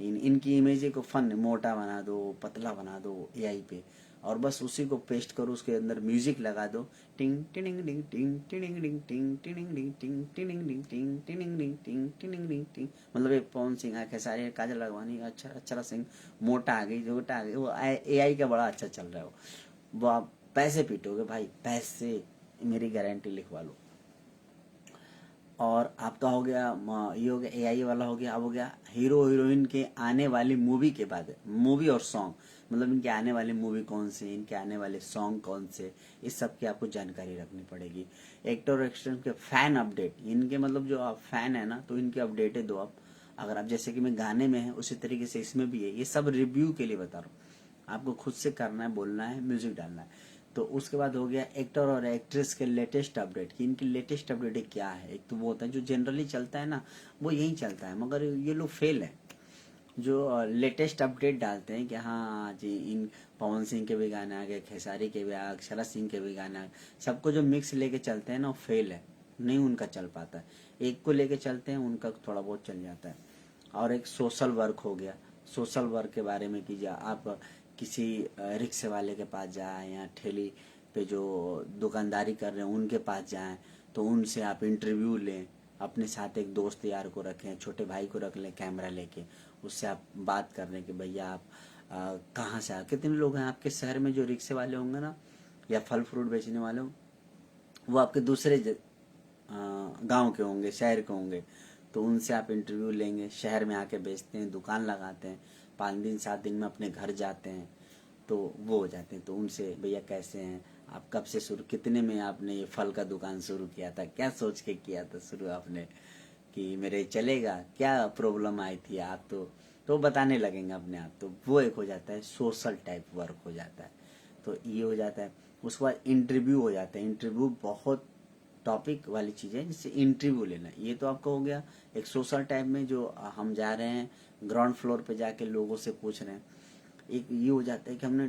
इनकी इमेज को फन मोटा बना दो, पतला बना दो एआई पे, और बस उसी को पेस्ट करो, उसके अंदर म्यूजिक लगा दो, टिंग टिंग डिंग टिंग टिंग डिंग टिंग टिंग डिंग टिंग टिंग डिंग टिंग टिंग डिंग टिंग टिंग डिंग टिंग। मतलब एक पवन सिंह आखे सारे, काजल लगवानी, अच्छा अक्षरा सिंह मोटा आ गई, छोटा आ गई, वो एआई का बड़ा अच्छा चल रहा है वो आप पैसे पीटोगे भाई, पैसे, मेरी गारंटी लिखवा लो। और आपका हो गया ये हो गया एआई वाला हो गया। अब हो गया हीरो हीरोइन के आने वाली मूवी के बाद, मूवी और सॉन्ग, मतलब इनके आने वाली मूवी कौन से, इनके आने वाले सॉन्ग कौन से, इस सब की आपको जानकारी रखनी पड़ेगी। एक्टर और एक्ट्रेस के फैन अपडेट, इनके मतलब जो आप फैन है ना, तो इनके अपडेटें दो आप, अगर आप जैसे कि मैं गाने में है उसी तरीके से इसमें भी है, ये सब रिव्यू के लिए बता रहा हूँ। आपको खुद से करना है, बोलना है, म्यूजिक डालना है। तो उसके बाद हो गया एक्टर और एक्ट्रेस के लेटेस्ट अपडेट, कि इनकी लेटेस्ट अपडेट क्या है। एक तो वो होता है जो जनरली चलता है ना, वो यही चलता है, मगर ये लोग फेल है जो लेटेस्ट अपडेट डालते हैं कि हाँ जी इन पवन सिंह के भी गाने आ गए, खेसारी के भी आ गए, अक्षरा सिंह के भी गाने आ गए, सबको जो मिक्स लेके चलते हैं ना वो फेल है, नहीं उनका चल पाता है। एक को लेके चलते हैं उनका थोड़ा बहुत चल जाता है। और एक सोशल वर्क हो गया, सोशल वर्क के बारे में कीजिए आप, किसी रिक्शे वाले के पास जाए या ठेली पे जो दुकानदारी कर रहे हैं उनके पास जाएं, तो उनसे आप इंटरव्यू लें, अपने साथ एक दोस्त यार को रखें, छोटे भाई को रख लें कैमरा लेके, उससे आप बात कर रहे हैं कि भैया आप कहाँ से आए, कितने लोग हैं आपके शहर में जो रिक्शे वाले होंगे ना या फल फ्रूट बेचने वाले हों, वो आपके दूसरे गांव के होंगे, शहर के होंगे, तो उनसे आप इंटरव्यू लेंगे। शहर में आके बेचते हैं, दुकान लगाते हैं, 5 दिन 7 दिन में अपने घर जाते हैं, तो वो हो जाते हैं। तो उनसे भैया कैसे हैं आप, कब से शुरू, कितने में आपने ये फल का दुकान शुरू किया था, क्या सोच के किया था शुरू आपने, कि मेरे चलेगा, क्या प्रॉब्लम आई थी आप, तो बताने लगेंगे अपने आप। तो वो एक हो जाता है सोशल टाइप वर्क हो जाता है, तो ये हो जाता है। उसके बाद इंटरव्यू हो जाता है। इंटरव्यू बहुत टॉपिक वाली चीज़ है जिससे इंटरव्यू लेना, ये तो आपका हो गया एक सोशल टाइप में जो हम जा रहे हैं ग्राउंड फ्लोर पे जाके लोगों से पूछ रहे हैं। एक ये हो जाता है कि हमने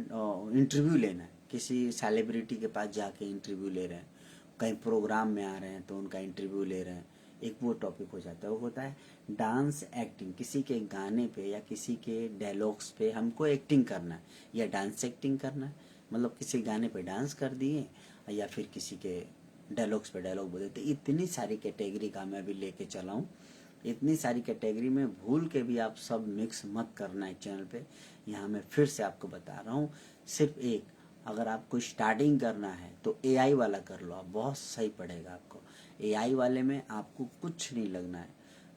इंटरव्यू लेना है, किसी सेलिब्रिटी के पास जाके इंटरव्यू ले रहे हैं, कहीं प्रोग्राम में आ रहे हैं तो उनका इंटरव्यू ले रहे हैं, एक वो टॉपिक हो जाता है। वो होता है डांस एक्टिंग, किसी के गाने पे या किसी के डायलॉग्स पे हमको एक्टिंग करना है या डांस एक्टिंग करना है, मतलब किसी गाने पे डांस कर दिए या फिर किसी के डायलॉग्स पे डायलॉग बोल देते। इतनी सारी कैटेगरी का मैं अभी लेके चला हूँ, इतनी सारी कैटेगरी में भूल के भी आप सब मिक्स मत करना है चैनल पे। यहाँ मैं फिर से आपको बता रहा हूँ, सिर्फ एक, अगर आपको स्टार्टिंग करना है तो एआई वाला कर लो आप, बहुत सही पड़ेगा आपको। एआई वाले में आपको कुछ नहीं लगना है,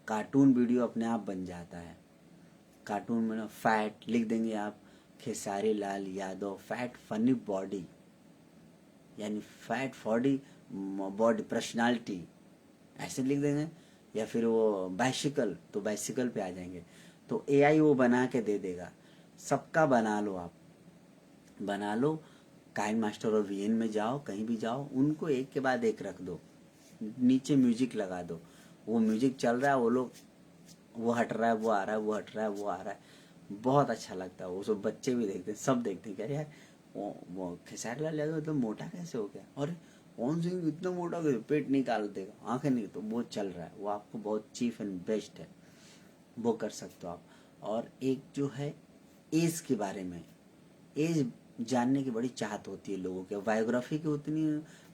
कार्टून वीडियो अपने आप बन जाता है। कार्टून में ना फैट लिख देंगे आप, Khesari Lal Yadav fat funny body, यानी फैट बॉडी पर्सनालिटी, ऐसे लिख देंगे। या फिर वो बाइसिकल, तो बाइसिकल पे आ जाएंगे, तो एआई वो बना के दे देगा। सबका बना लो आप, बना लो, काइन मास्टर और वीएन में जाओ, कहीं भी जाओ, उनको एक के बाद एक रख दो, नीचे म्यूजिक लगा दो, वो म्यूजिक चल रहा है, वो लोग वो हट रहा है, वो आ रहा है, वो हट रहा है, वो आ रहा है, बहुत अच्छा लगता है। वो सब बच्चे भी देखते हैं, सब देखते हैं, कह रहे यार वो खेसारी लाल यादव मतलब मोटा कैसे हो गया, और कौन सिंह इतना मोटा कैसे, पेट निकाल देगा, आंखें नहीं, तो वो चल रहा है, वो आपको बहुत चीप एंड बेस्ट है, वो कर सकते हो आप। और एक जो है एज के बारे में, एज जानने की बड़ी चाहत होती है लोगों के, बायोग्राफी की उतनी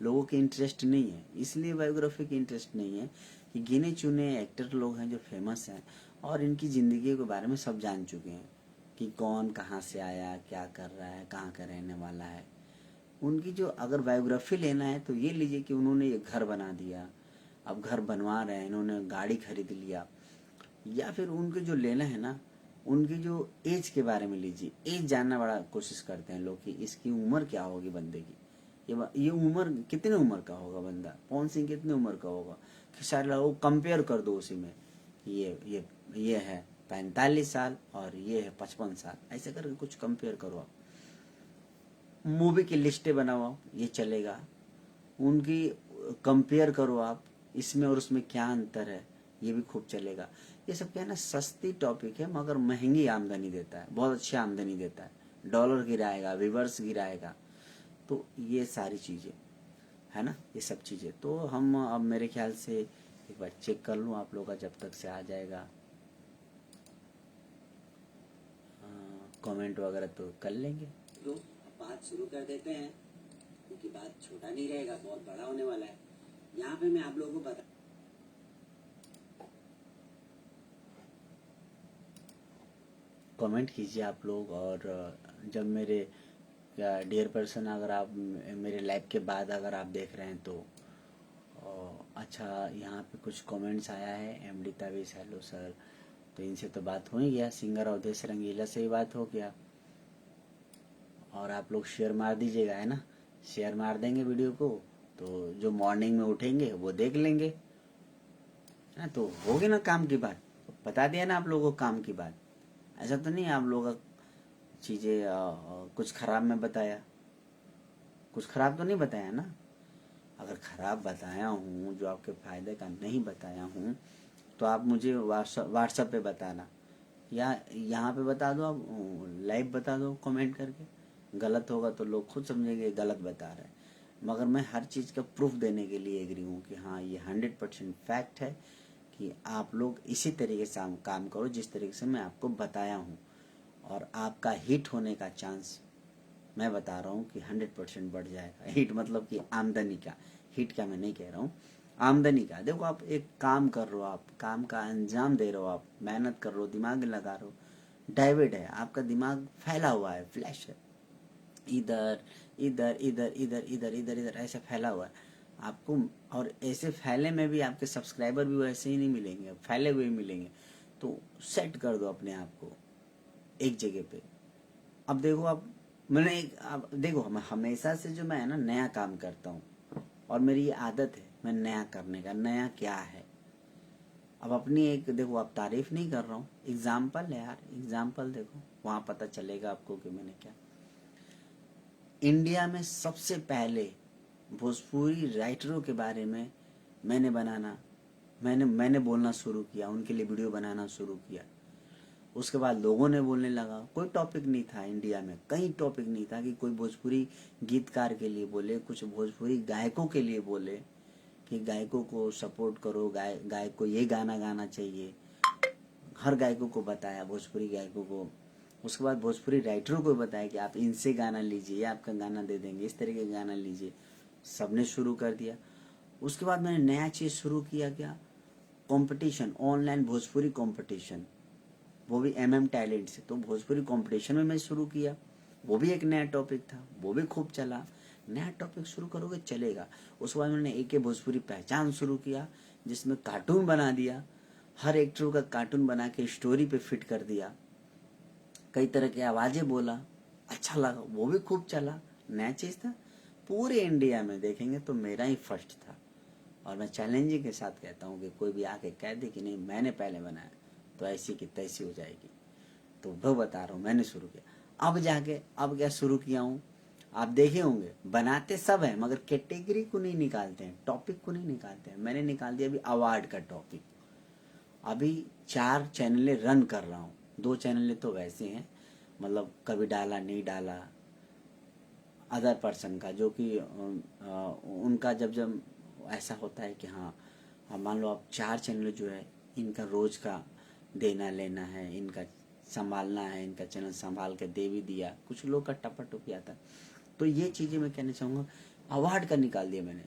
लोगों की इंटरेस्ट नहीं है, इसलिए बायोग्राफी की इंटरेस्ट नहीं है कि गिने चुने एक्टर लोग हैं जो फेमस हैं और इनकी ज़िंदगी के बारे में सब जान चुके हैं, कि कौन कहाँ से आया, क्या कर रहा है, कहाँ का रहने वाला है। उनकी जो अगर बायोग्राफी लेना है तो ये लीजिए कि उन्होंने ये घर बना दिया, अब घर बनवा रहे हैं, इन्होंने गाड़ी खरीद लिया, या फिर उनके जो लेना है ना, उनकी जो एज के बारे में लीजिए, एज जानना बड़ा कोशिश करते हैं लोग कि इसकी उम्र क्या होगी बंदे की, ये उम्र कितने उम्र का होगा बंदा, पवन सिंह कितने उम्र का होगा, खेसारी लाल, वो कंपेयर कर दो उसी में, ये है 45 साल और ये है 55 साल, ऐसे करके कुछ कंपेयर करो आप। मूवी की लिस्टें बनाओ, ये चलेगा, उनकी कंपेयर करो आप, इसमें और उसमें क्या अंतर है, ये भी खूब चलेगा। ये सब क्या है ना, सस्ती टॉपिक है मगर महंगी आमदनी देता है, बहुत अच्छी आमदनी देता है, डॉलर गिराएगा, व्यूवर्स गिराएगा, तो ये सारी चीज़ें है ना, ये सब चीज़ें। तो हम अब मेरे ख्याल से एक बार चेक कर लूँ आप लोग का, जब तक से आ जाएगा कमेंट वगैरह तो कर लेंगे। तो बात शुरू कर देते हैं, क्योंकि बात छोटा नहीं रहेगा, बहुत बड़ा होने वाला है। यहाँ पे मैं आप लोगों को बता, कमेंट कीजिए आप लोग, और जब मेरे डियर पर्सन, अगर आप मेरे लाइव के बाद अगर आप देख रहे हैं तो अच्छा, यहाँ पे कुछ कमेंट्स आया है, अमृता भी हेलो सर, तो इनसे तो बात हो ही गया, सिंगर अवधेश रंगीला से ही बात हो गया। और आप लोग शेयर मार दीजिएगा, है ना, शेयर मार देंगे वीडियो को, तो जो मॉर्निंग में उठेंगे वो देख लेंगे, है ना, तो होगी ना काम की बात। बता दिया ना आप लोगों को काम की बात। ऐसा तो नहीं आप लोगों का चीज़ें कुछ खराब में बताया, कुछ खराब तो नहीं बताया ना। अगर खराब बताया हूँ, जो आपके फ़ायदे का नहीं बताया हूँ, तो आप मुझे व्हाट्सएप पे बताना, या यहाँ पे बता दो, आप लाइव बता दो कमेंट करके। गलत होगा तो लोग खुद समझेंगे गलत बता रहे हैं, मगर मैं हर चीज़ का प्रूफ देने के लिए एग्री हूँ कि हाँ ये 100% फैक्ट है कि आप लोग इसी तरीके से काम करो जिस तरीके से मैं आपको बताया हूँ, और आपका हिट होने का चांस मैं बता रहा हूँ कि 100% बढ़ जाएगा। हिट मतलब कि आमदनी का, हिट का मैं नहीं कह रहा हूँ, आमदनी का। देखो आप एक काम कर रहे हो, आप काम का अंजाम दे रहे हो, आप मेहनत कर रहे हो, दिमाग लगा रहे हो, डाइवर्ट है आपका दिमाग, फैला हुआ है, फ्लैश है, इधर इधर इधर इधर इधर इधर इधर ऐसे फैला हुआ है आपको। और ऐसे फैले में भी आपके सब्सक्राइबर भी वैसे ही नहीं मिलेंगे, फैले हुए मिलेंगे। तो सेट कर दो अपने आप को एक जगह पे। अब देखो आप, मैंने एक, अब देखो मैं हमेशा से जो मैं है ना नया काम करता हूँ, और मेरी ये आदत है मैं नया करने का। नया क्या है, अब अपनी एक देखो, आप तारीफ नहीं कर रहा हूँ, एग्जाम्पल है यार, एग्जाम्पल देखो, वहां पता चलेगा आपको कि मैंने क्या। इंडिया में सबसे पहले भोजपुरी राइटरों के बारे में मैंने बोलना शुरू किया, उनके लिए वीडियो बनाना शुरू किया। उसके बाद लोगों ने बोलने लगा, कोई टॉपिक नहीं था इंडिया में, कहीं टॉपिक नहीं था कि कोई भोजपुरी गीतकार के लिए बोले, कुछ भोजपुरी गायकों के लिए बोले कि गायकों को सपोर्ट करो, गायक को ये गाना गाना चाहिए। हर गायकों को बताया, भोजपुरी गायकों को। उसके बाद भोजपुरी राइटरों को बताया कि आप इनसे गाना लीजिए, आपका गाना दे देंगे, इस तरीके का गाना लीजिए। सबने शुरू कर दिया। उसके बाद मैंने नया चीज़ शुरू किया, क्या, कंपटीशन, ऑनलाइन भोजपुरी कंपटीशन, वो भी टैलेंट से। तो भोजपुरी कंपटीशन में मैं शुरू किया, वो भी एक नया टॉपिक था, वो भी खूब चला। नया टॉपिक शुरू करोगे चलेगा। उसके बाद मैंने एक भोजपुरी पहचान शुरू किया, जिसमें कार्टून बना दिया, हर एक्टर का कार्टून बना के स्टोरी पे फिट कर दिया, कई तरह की आवाजें बोला, अच्छा लगा, वो भी खूब चला, नया चीज था। पूरे इंडिया में देखेंगे तो मेरा ही फर्स्ट था। और मैं चैलेंजिंग के साथ कहता हूँ कि कोई भी आके कह दे कि नहीं मैंने पहले बनाया, तो ऐसी की तैसी हो जाएगी। तो वो बता रहा हूँ, मैंने शुरू किया। अब जाके अब क्या शुरू किया हूँ, आप देखे होंगे, बनाते सब है मगर कैटेगरी को नहीं निकालते हैं, टॉपिक को नहीं निकालते हैं। मैंने निकाल दिया अभी अवार्ड का टॉपिक। अभी 4 चैनलें रन कर रहा हूँ, 2 चैनलें तो वैसे हैं, मतलब कभी डाला नहीं डाला, अदर पर्सन का, जो कि उनका जब जब ऐसा होता है कि हाँ, मान लो आप 4 चैनल जो है, इनका रोज का देना लेना है, इनका संभालना है, इनका चैनल संभाल के दे भी दिया, कुछ लोग का टपा टुपी आता है। तो ये चीज़ें मैं कहना चाहूँगा। अवार्ड का निकाल दिया मैंने,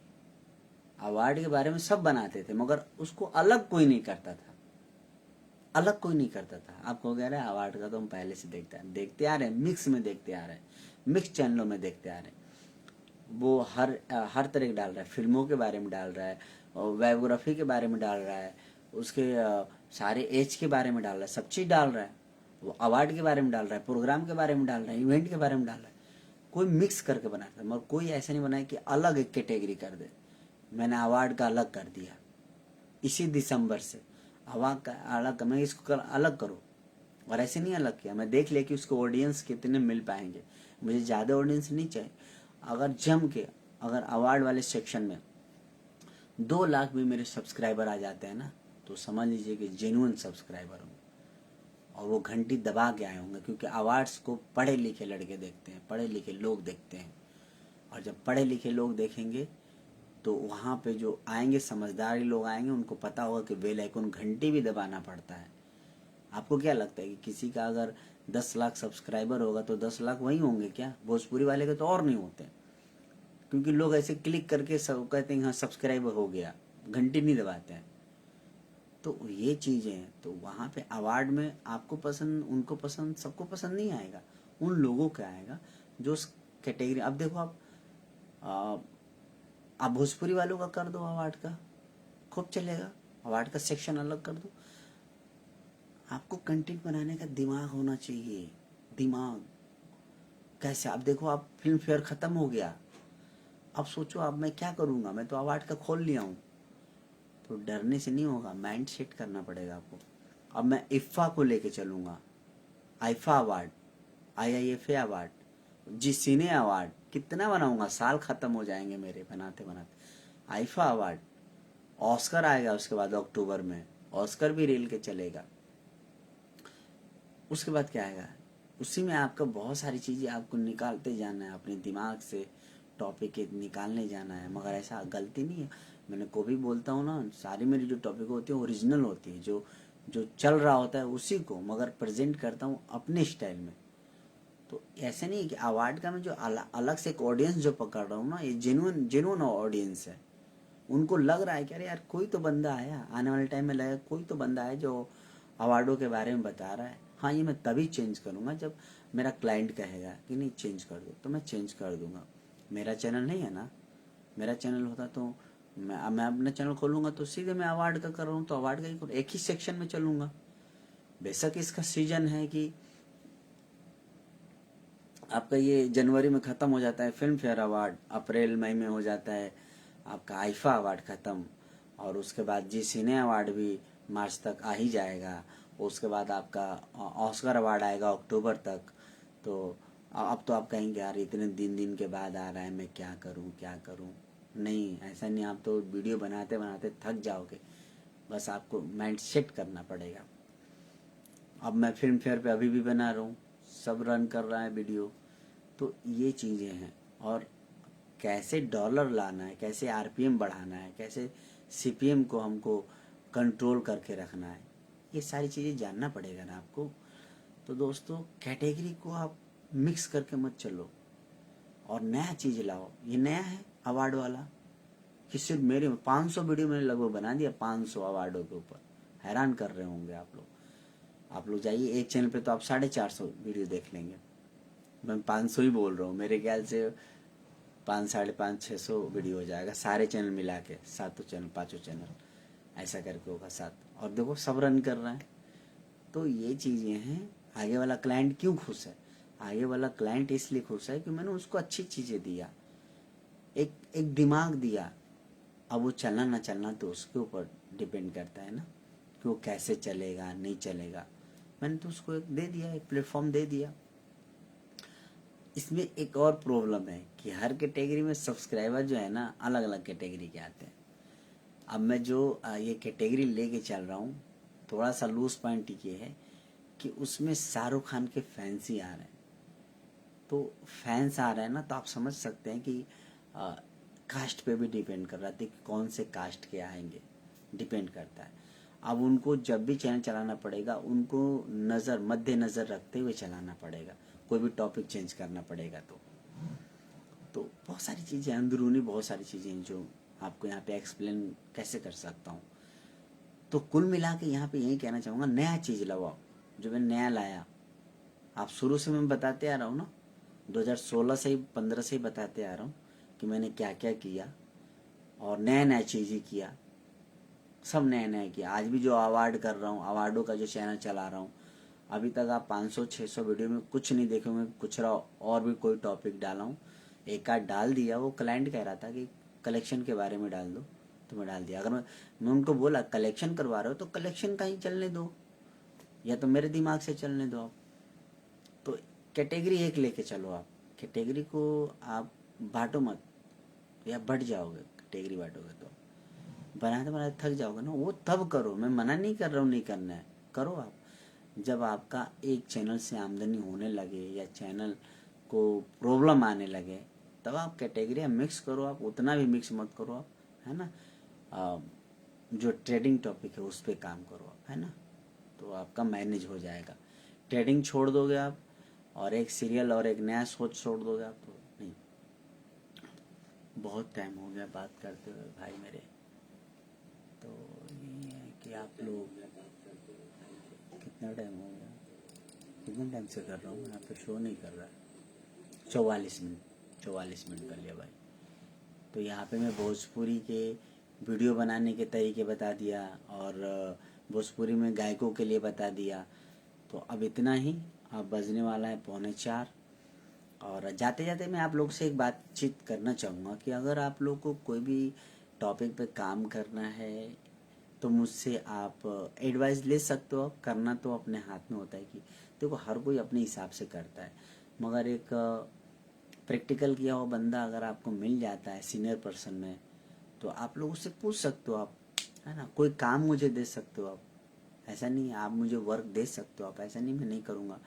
अवार्ड के बारे में सब बनाते थे मगर उसको अलग कोई नहीं करता था, अलग कोई नहीं करता था। आपको कह रहा है अवार्ड का तो हम पहले से देखते आ रहे हैं, मिक्स में देखते आ रहे हैं, मिक्स चैनलों में देखते आ रहे हैं। वो हर तरह के डाल रहा है, फिल्मों के बारे में डाल रहा है, बायोग्राफी के बारे में डाल रहा है, उसके सारे एज के बारे में डाल रहा है, सब चीज़ डाल रहा है। वो अवार्ड के बारे में डाल रहा है, प्रोग्राम के बारे में डाल रहा है, इवेंट के बारे में डाल रहा है। कोई मिक्स करके बनाता है, मगर कोई ऐसा नहीं बनाया कि अलग एक कैटेगरी कर दे। मैंने अवार्ड का अलग कर दिया इसी दिसंबर से। अवार्ड का अलग, मैं इसको अलग करूँ, और ऐसे नहीं अलग किया। मैं देख लिया कि उसको ऑडियंस कितने मिल पाएंगे, मुझे ज़्यादा ऑडियंस नहीं चाहिए। अगर जम के, अगर अवार्ड वाले सेक्शन में 2 लाख भी मेरे सब्सक्राइबर आ जाते हैं ना, तो समझ लीजिए कि जेन्युइन सब्सक्राइबर होंगे, और वो घंटी दबा के आए होंगे। क्योंकि अवार्ड्स को पढ़े लिखे लड़के देखते हैं, पढ़े लिखे लोग देखते हैं, और जब पढ़े लिखे लोग देखेंगे तो वहाँ पे जो आएंगे, समझदार लोग आएंगे, उनको पता होगा कि बेल आइकन घंटी भी दबाना पड़ता है। आपको क्या लगता है कि किसी का अगर 10 लाख सब्सक्राइबर होगा तो 10 लाख वही होंगे क्या? भोजपुरी वाले के तो और नहीं होते, क्योंकि लोग ऐसे क्लिक करके सब कहते हैं हाँ सब्सक्राइबर हो गया, घंटी नहीं दबाते हैं। तो ये चीज़ें हैं। तो वहाँ पे अवार्ड में आपको पसंद, उनको पसंद, सबको पसंद नहीं आएगा, उन लोगों का आएगा जो कैटेगरी। अब देखो आप भोजपुरी वालों का कर दो अवार्ड का, खूब चलेगा, अवार्ड का सेक्शन अलग कर दो। आपको कंटेंट बनाने का दिमाग होना चाहिए, दिमाग कैसे। अब देखो, आप फिल्म फेयर खत्म हो गया, अब सोचो अब मैं क्या करूंगा, मैं तो अवार्ड का खोल लिया हूँ। तो डरने से नहीं होगा, माइंड सेट करना पड़ेगा आपको। अब मैं IFFA को लेके चलूँगा, आईफा अवार्ड, IIFA अवार्ड, जी सिने अवार्ड, कितना बनाऊंगा, साल खत्म हो जाएंगे मेरे बनाते बनाते। आईफा अवार्ड, ऑस्कर आएगा उसके बाद अक्टूबर में, ऑस्कर भी रेल के चलेगा। उसके बाद क्या आएगा, उसी में आपका बहुत सारी चीज़ें आपको निकालते जाना है, अपने दिमाग से टॉपिक निकालने जाना है। मगर ऐसा गलती नहीं है, मैंने को भी बोलता हूँ ना, सारी मेरी जो टॉपिक होती है ओरिजिनल होती है, जो जो चल रहा होता है उसी को मगर प्रेजेंट करता हूँ अपने स्टाइल में। तो ऐसे नहीं है कि अवार्ड का मैं जो अलग से एक ऑडियंस जो पकड़ रहा हूँ ना, ये जेन्युइन ऑडियंस है। उनको लग रहा है कि अरे यार कोई तो बंदा आया, आने वाले टाइम में लगेगा कोई तो बंदा है जो अवार्डों के बारे में बता रहा है। हाँ, ये मैं तभी चेंज करूँगा जब मेरा क्लाइंट कहेगा कि नहीं चेंज कर दो, तो मैं चेंज कर दूंगा। मेरा चैनल नहीं है ना, मेरा चैनल होता तो मैं अपना चैनल खोलूँगा तो सीधे मैं अवार्ड का कर रहा हूँ तो अवार्ड का ही एक ही सेक्शन में चलूँगा। बेशक इसका सीजन है कि आपका ये जनवरी में ख़त्म हो जाता है फिल्म फेयर अवार्ड, अप्रैल मई में हो जाता है आपका आईफा अवार्ड ख़त्म, और उसके बाद जी सिने अवार्ड भी मार्च तक आ ही जाएगा। उसके बाद आपका ऑस्कर अवार्ड आएगा अक्टूबर तक। तो अब तो आप कहेंगे यार इतने दिन के बाद आ रहा है, मैं क्या करूं क्या करूं। नहीं, ऐसा नहीं, आप तो वीडियो बनाते बनाते थक जाओगे, बस आपको माइंड सेट करना पड़ेगा। अब मैं फिल्म फेयर पे अभी भी बना रहा हूँ, सब रन कर रहा है वीडियो। तो ये चीज़ें हैं, और कैसे डॉलर लाना है, कैसे आरपीएम बढ़ाना है, कैसे सीपीएम को हमको कंट्रोल करके रखना है, ये सारी चीज़ें जानना पड़ेगा ना आपको। तो दोस्तों, कैटेगरी को आप मिक्स करके मत चलो और नया चीज़ लाओ। ये नया है अवार्ड वाला कि सिर्फ मेरे 500 वीडियो मैंने लगभग बना दिया 500 अवार्डों के ऊपर। हैरान कर रहे होंगे आप लोग। आप लोग जाइए एक चैनल पे तो आप 450 वीडियो देख लेंगे, मैं 500 ही बोल रहा हूँ। मेरे ख्याल से 5, 550, 600 वीडियो हो जाएगा सारे चैनल मिला के, 7 चैनल 5 चैनल ऐसा करके होगा 7। और देखो सब रन कर रहा है। तो ये चीज़ें हैं। आगे वाला क्लाइंट क्यों खुश है, आगे वाला क्लाइंट इसलिए खुश है कि मैंने उसको अच्छी चीज़ें दिया, एक दिमाग दिया। अब वो चलना ना चलना तो उसके ऊपर डिपेंड करता है ना कि वो कैसे चलेगा नहीं चलेगा। मैंने तो उसको एक दे दिया, एक प्लेटफॉर्म दे दिया। इसमें एक और प्रॉब्लम है कि हर कैटेगरी में सब्सक्राइबर जो है ना अलग अलग कैटेगरी के आते हैं। अब मैं जो ये कैटेगरी लेके चल रहा हूँ, थोड़ा सा लूज पॉइंट ये है कि उसमें शाहरुख खान के फैंस ही आ रहे हैं। तो फैंस आ रहे हैं ना, तो आप समझ सकते हैं कि कास्ट पे भी डिपेंड कर रहा है कि कौन से कास्ट के आएंगे, डिपेंड करता है। अब उनको जब भी चैनल चलाना पड़ेगा, उनको मध्य नज़र रखते हुए चलाना पड़ेगा, कोई भी टॉपिक चेंज करना पड़ेगा। तो बहुत सारी चीज़ें अंदरूनी, बहुत सारी चीज़ें हैं जो आपको यहाँ पे एक्सप्लेन कैसे कर सकता हूँ। तो कुल मिला के यहाँ पे यही कहना चाहूँगा, नया चीज़ लाओ, जो मैं नया लाया। आप शुरू से मैं बताते आ रहा हूँ ना, 2016 से ही 15 से ही बताते आ रहा हूँ कि मैंने क्या क्या किया, और नया नया चीज़ें किया, सब नया नया किया। आज भी जो अवार्ड कर रहा हूँ, अवार्डों का जो चैनल चला रहा हूँ, अभी तक आप 500-600 वीडियो में कुछ नहीं देखे होंगे, कुछ और भी कोई टॉपिक डाला हूँ, एक आध डाल दिया। वो क्लाइंट कह रहा था कि कलेक्शन के बारे में डाल दो, तो मैं डाल दिया। अगर मैं उनको बोला कलेक्शन करवा रहे हो तो कलेक्शन का ही चलने दो, या तो मेरे दिमाग से चलने दो आप। तो कैटेगरी एक लेके चलो, आप कैटेगरी को आप बांटो मत, या बढ़ जाओगे। कैटेगरी बांटोगे तो बनाते बनाते थक जाओगे ना। वो तब करो, मैं मना नहीं कर रहा हूँ नहीं करना है, करो आप जब आपका एक चैनल से आमदनी होने लगे या चैनल को प्रॉब्लम आने लगे, तब आप कैटेगरी मिक्स करो। आप उतना भी मिक्स मत करो आप, है ना। जो ट्रेडिंग टॉपिक है उस पर काम करो आप, है ना, तो आपका मैनेज हो जाएगा। ट्रेडिंग छोड़ दोगे आप और एक सीरियल और एक नया सोच छोड़ दोगे आप, तो नहीं। बहुत टाइम हो गया बात करते हुए भाई मेरे। तो ये है कि आप लोग, कितना टाइम हो गया, कितने टाइम से कर रहा हूँ, यहाँ पे शो नहीं कर रहा है। 44 मिनट कर लिया भाई। तो यहाँ पे मैं भोजपुरी के वीडियो बनाने के तरीके बता दिया, और भोजपुरी में गायकों के लिए बता दिया। तो अब इतना ही, अब बजने वाला है 3:45। और जाते जाते मैं आप लोग से एक बातचीत करना चाहूँगा कि अगर आप लोग को कोई भी टॉपिक पे काम करना है, तो मुझसे आप एडवाइस ले सकते हो। करना तो अपने हाथ में होता है कि देखो हर कोई अपने हिसाब से करता है, मगर एक प्रैक्टिकल किया हुआ बंदा अगर आपको मिल जाता है सीनियर पर्सन में, तो आप लोग उससे पूछ सकते हो आप, है ना। कोई काम मुझे दे सकते हो आप, ऐसा नहीं आप मुझे वर्क दे सकते हो आप, ऐसा नहीं मैं नहीं करूँगा,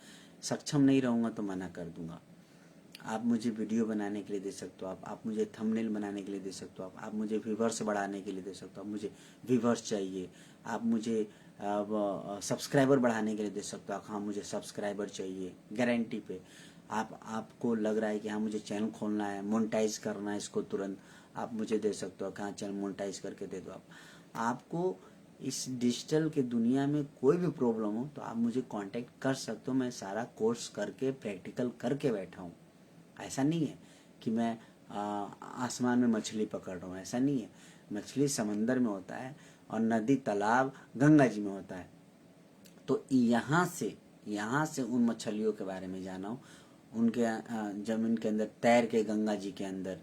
सक्षम नहीं रहूँगा तो मना कर दूँगा। आप मुझे वीडियो बनाने के लिए दे सकते हो आप मुझे थंबनेल बनाने के लिए दे सकते हो आप मुझे व्यूवर्स बढ़ाने के लिए दे सकते हो, आप मुझे व्यूवर्स चाहिए, आप मुझे सब्सक्राइबर बढ़ाने के लिए दे सकते हो आप, हाँ मुझे सब्सक्राइबर चाहिए गारंटी पे। आपको लग रहा है कि हाँ मुझे चैनल खोलना है, मोनेटाइज करना है इसको तुरंत, आप मुझे दे सकते हो, कहाँ चैनल मोनेटाइज करके दे दो आप। आपको इस डिजिटल के दुनिया में कोई भी प्रॉब्लम हो तो आप मुझे कांटेक्ट कर सकते हो। मैं सारा कोर्स करके प्रैक्टिकल करके बैठा हूँ। ऐसा नहीं है कि मैं आसमान में मछली पकड़ रहा हूँ, ऐसा नहीं है। मछली समंदर में होता है और नदी तालाब गंगा जी में होता है। तो यहाँ से उन मछलियों के बारे में जाना हो, उनके जमीन के अंदर तैर के गंगा जी के अंदर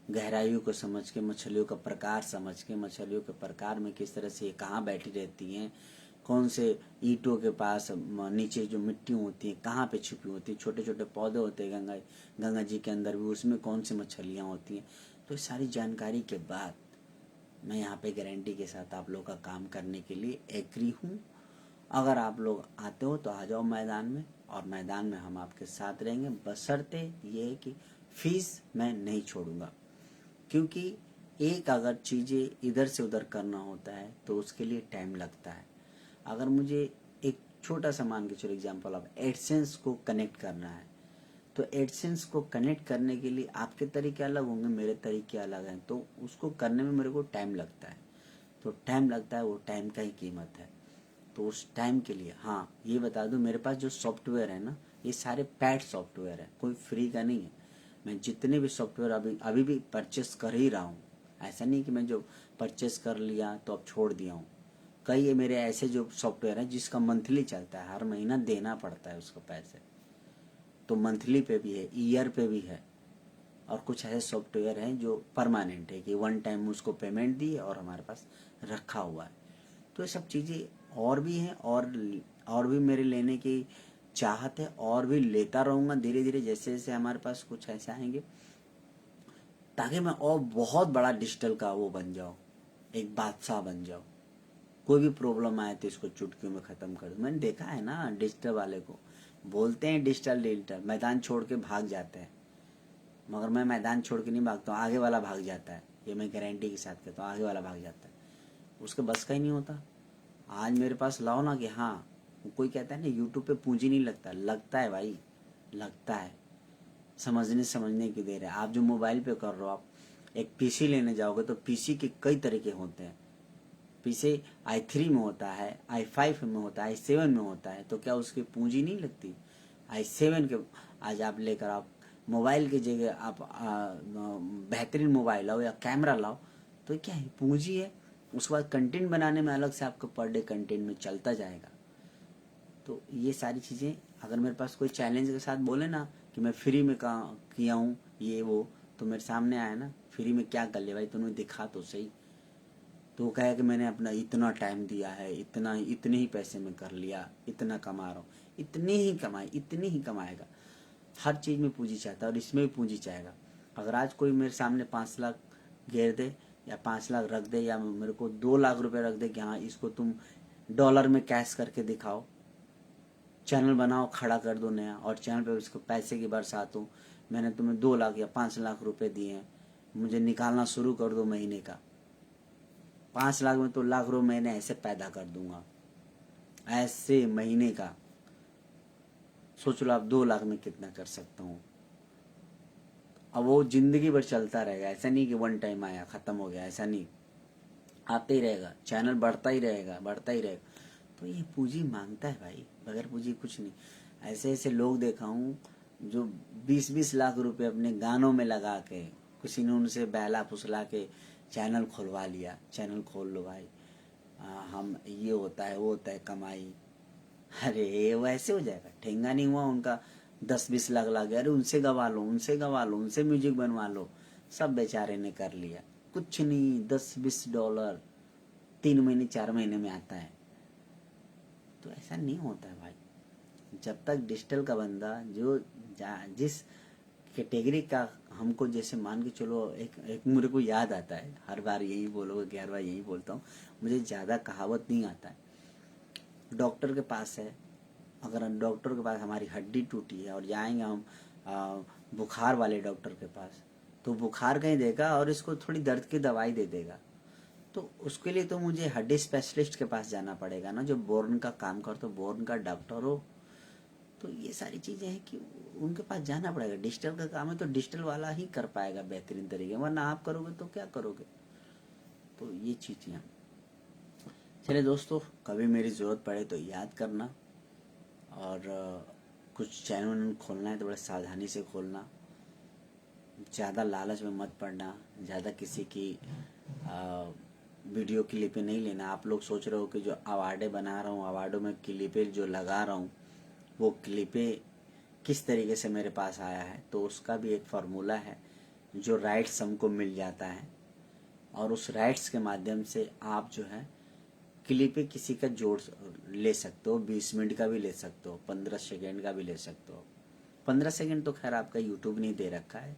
गहराइयों को समझ के, मछलियों का प्रकार समझ के, मछलियों के प्रकार में किस तरह से कहाँ बैठी रहती हैं, कौन से ईंटों के पास नीचे जो मिट्टी होती है कहाँ पे छुपी होती है, छोटे छोटे पौधे होते हैं गंगा जी के अंदर भी, उसमें कौन सी मछलियाँ होती हैं। तो सारी जानकारी के बाद मैं यहाँ पे गारंटी के साथ आप लोग का काम करने के लिए एग्री हूँ। अगर आप लोग आते हो तो आ जाओ मैदान में, और मैदान में हम आपके साथ रहेंगे, बशर्ते ये है कि फीस मैं नहीं छोड़ूंगा। क्योंकि एक अगर चीज़ें इधर से उधर करना होता है तो उसके लिए टाइम लगता है। अगर मुझे एक छोटा सा मान के चलो एग्जांपल ऑफ एडसेंस को कनेक्ट करना है, तो एडसेंस को कनेक्ट करने के लिए आपके तरीके अलग होंगे, मेरे तरीके अलग हैं, तो उसको करने में मेरे को टाइम लगता है। तो टाइम लगता है, वो टाइम का ही कीमत है। तो उस टाइम के लिए हाँ ये बता दूं, मेरे पास जो सॉफ्टवेयर है ना, ये सारे पैड सॉफ्टवेयर है, कोई फ्री का नहीं है। मैं जितने भी सॉफ्टवेयर अभी भी परचेस कर ही रहा हूँ। ऐसा नहीं कि मैं जो परचेस कर लिया तो अब छोड़ दिया हूँ। कई ये मेरे ऐसे जो सॉफ्टवेयर है जिसका मंथली चलता है, हर महीना देना पड़ता है उसको पैसे, तो मंथली पे भी है, ईयर पे भी है। और कुछ ऐसे सॉफ्टवेयर हैं जो परमानेंट है कि वन टाइम उसको पेमेंट दी और हमारे पास रखा हुआ है। तो ये सब चीज़ें और भी हैं, और भी मेरे लेने की चाहत है, और भी लेता रहूँगा धीरे धीरे जैसे जैसे हमारे पास कुछ ऐसे आएंगे, ताकि मैं और बहुत बड़ा डिजिटल का वो बन जाऊँ, एक बादशाह बन जाऊँ। कोई भी प्रॉब्लम आए तो इसको चुटकियों में ख़त्म कर दूँ। मैंने देखा है ना डिजिटल वाले को, बोलते हैं डिजिटल डिजिटल, मैदान छोड़ के भाग जाते हैं, मगर मैं मैदान छोड़ के नहीं भागता हूँ, आगे वाला भाग जाता है। ये मैं गारंटी के साथ कहता हूँ, आगे वाला भाग जाता है, उसके बस का ही नहीं होता। आज मेरे पास लाओ ना कि हाँ, कोई कहता है ना यूट्यूब पे पूंजी नहीं लगता, लगता है भाई, लगता है। समझने की देर है। आप जो मोबाइल पे कर रहे हो, आप एक पीसी लेने जाओगे तो पीसी के कई तरीके होते हैं। पीसी i3 में होता है, i5 में होता है, i7 में होता है, तो क्या उसकी पूंजी नहीं लगती? i7 के आज आप लेकर आप मोबाइल की जगह आप बेहतरीन मोबाइल लाओ या कैमरा लाओ, तो क्या है, पूंजी है। उसके बाद कंटेंट बनाने में अलग से आपका पर डे कंटेंट में चलता जाएगा। तो ये सारी चीज़ें अगर मेरे पास कोई चैलेंज के साथ बोले ना कि मैं फ्री में किया हूँ ये वो, तो मेरे सामने आया ना फ्री में क्या कर लिया भाई, तूने दिखा तो सही। तो वो कहे कि मैंने अपना इतना टाइम दिया है, इतने ही पैसे में कर लिया, इतना कमा रहा हूँ, इतनी ही कमाएगा। हर चीज़ में पूंजी चाहता है और इसमें भी पूंजी चाहेगा। अगर आज कोई मेरे सामने 5 लाख घेर दे या 5 लाख रख दे या मेरे को 2 लाख रुपए रख दे कि हाँ इसको तुम डॉलर में कैश करके दिखाओ, चैनल बनाओ, खड़ा कर दो नया, और चैनल पे उसको पैसे की बरसात हो, मैंने तुम्हें 2 लाख या 5 लाख रुपए दिए हैं, मुझे निकालना शुरू कर दो महीने का, 5 लाख में तो लाख रुपये महीने ऐसे पैदा कर दूंगा, ऐसे महीने का। सोच लो आप 2 लाख में कितना कर सकता हूँ। अब वो जिंदगी भर चलता रहेगा, ऐसा नहीं कि वन टाइम आया खत्म हो गया, ऐसा नहीं, आते ही रहेगा, चैनल बढ़ता ही रहेगा, बढ़ता ही रहेगा। तो ये पूंजी मांगता है भाई, बगैर पूंजी कुछ नहीं। ऐसे ऐसे लोग देखा हूँ जो 20-20 लाख रुपए अपने गानों में लगा के, किसी ने उनसे बहला फुसला के चैनल खुलवा लिया, चैनल खोल लो भाई, हम ये होता है वो होता है कमाई। अरे वो ऐसे हो जाएगा, ठेंगा नहीं हुआ उनका 10-20 लाख लग गया, अरे उनसे गवा लो, उनसे म्यूजिक बनवा लो। सब बेचारे ने कर लिया, कुछ नहीं, $10-20 3 महीने 4 महीने में आता है। तो ऐसा नहीं होता है भाई। जब तक डिजिटल का बंदा जो जिस कैटेगरी का हमको, जैसे मान के चलो, एक मेरे को याद आता है, हर बार यही बोलोगे कि हर बार यही बोलता हूँ, मुझे ज़्यादा कहावत नहीं आता है। डॉक्टर के पास है, अगर डॉक्टर के पास हमारी हड्डी टूटी है और जाएंगे हम बुखार वाले डॉक्टर के पास, तो बुखार कहीं देगा और इसको थोड़ी दर्द की दवाई दे देगा। तो उसके लिए तो मुझे हड्डी स्पेशलिस्ट के पास जाना पड़ेगा ना, जो बोर्न का काम करते हो, बोर्न का डॉक्टर हो। तो ये सारी चीज़ें हैं कि उनके पास जाना पड़ेगा। डिजिटल का काम है तो डिजिटल वाला ही कर पाएगा बेहतरीन तरीके, वरना आप करोगे तो क्या करोगे। तो ये चीज़ें हैं। चले दोस्तों, कभी मेरी ज़रूरत पड़े तो याद करना, और कुछ चैनल खोलना है तो बड़े सावधानी से खोलना, ज़्यादा लालच में मत पड़ना, ज़्यादा किसी की वीडियो क्लिपें नहीं लेना। आप लोग सोच रहे हो कि जो अवार्डें बना रहा हूँ, अवार्डों में क्लिपें जो लगा रहा हूँ, वो क्लिपें किस तरीके से मेरे पास आया है, तो उसका भी एक फार्मूला है। जो राइट्स हमको मिल जाता है, और उस राइट्स के माध्यम से आप जो है क्लिपें किसी का जोड़ ले सकते हो। 20 मिनट का भी ले सकते हो, 15 सेकेंड का भी ले सकते हो। 15 सेकेंड तो खैर आपका यूट्यूब नहीं दे रखा है,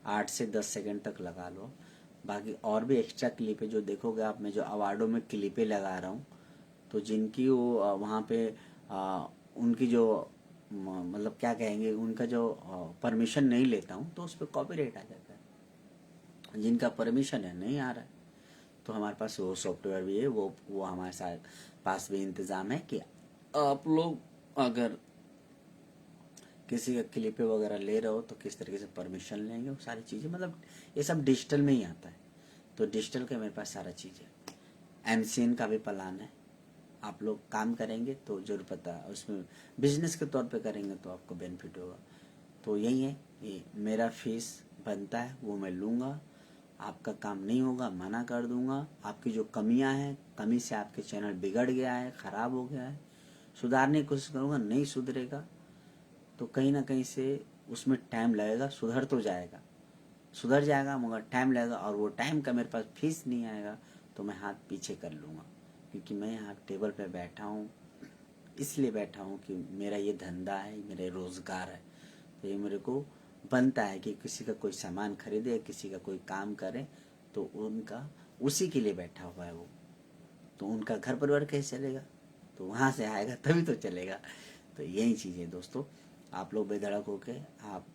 8 से 10 सेकेंड तक लगा लो। बाकी और भी एक्स्ट्रा क्लिपें जो देखोगे आप, मैं जो अवार्डों में क्लिपें लगा रहा हूँ, तो जिनकी वो वहाँ पे उनकी जो मतलब क्या कहेंगे, उनका जो परमिशन नहीं लेता हूँ, तो उस पर कॉपीराइट आ जाता है। जिनका परमिशन है नहीं आ रहा है, तो हमारे पास वो सॉफ्टवेयर भी है, वो हमारे साथ पास भी इंतज़ाम है कि आप लोग अगर किसी का क्लिप वगैरह ले रहे हो तो किस तरीके से परमिशन लेंगे, वो सारी चीज़ें, मतलब ये सब डिजिटल में ही आता है। तो डिजिटल का मेरे पास सारा चीज़ है। एमसीएन का भी प्लान है, आप लोग काम करेंगे तो जरूर पता, उसमें बिजनेस के तौर पे करेंगे तो आपको बेनिफिट होगा। तो यही है, ये मेरा फीस बनता है वो मैं लूँगा। आपका काम नहीं होगा मना कर दूंगा। आपकी जो कमियां हैं, कमी से आपके चैनल बिगड़ गया है, ख़राब हो गया है, सुधारने की कोशिश करूँगा, नहीं सुधरेगा तो कहीं ना कहीं से उसमें टाइम लगेगा। सुधर तो जाएगा, सुधर जाएगा, मगर टाइम लगेगा, और वो टाइम का मेरे पास फीस नहीं आएगा तो मैं हाथ पीछे कर लूँगा। क्योंकि मैं यहाँ टेबल पे बैठा हूँ, इसलिए बैठा हूँ कि मेरा ये धंधा है, मेरे रोज़गार है। तो ये मेरे को बनता है कि किसी का कोई सामान खरीदे, किसी का कोई काम करे, तो उनका उसी के लिए बैठा हुआ है वो। तो उनका घर परिवार कैसे चलेगा, तो वहाँ से आएगा तभी तो चलेगा। तो यही चीज़ है दोस्तों। आप लोग बेधड़क होके आप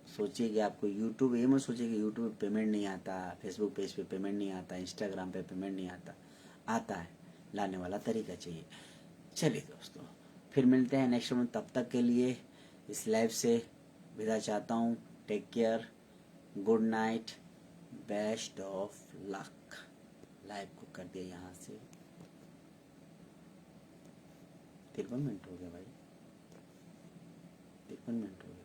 सोचिए कि आपको यूट्यूब, ये मत सोचिए कि यूट्यूब पे पेमेंट नहीं आता, फेसबुक पेज पे पेमेंट नहीं आता, इंस्टाग्राम पे पेमेंट नहीं आता। आता है, लाने वाला तरीका चाहिए। चलिए दोस्तों, फिर मिलते हैं नेक्स्ट मंथ। तब तक के लिए इस लाइव से विदा चाहता हूँ। Take care, good night, best of luck. Live को कर दिया यहाँ से। 53 मिनट हो गया भाई, 53 मिनट हो गया।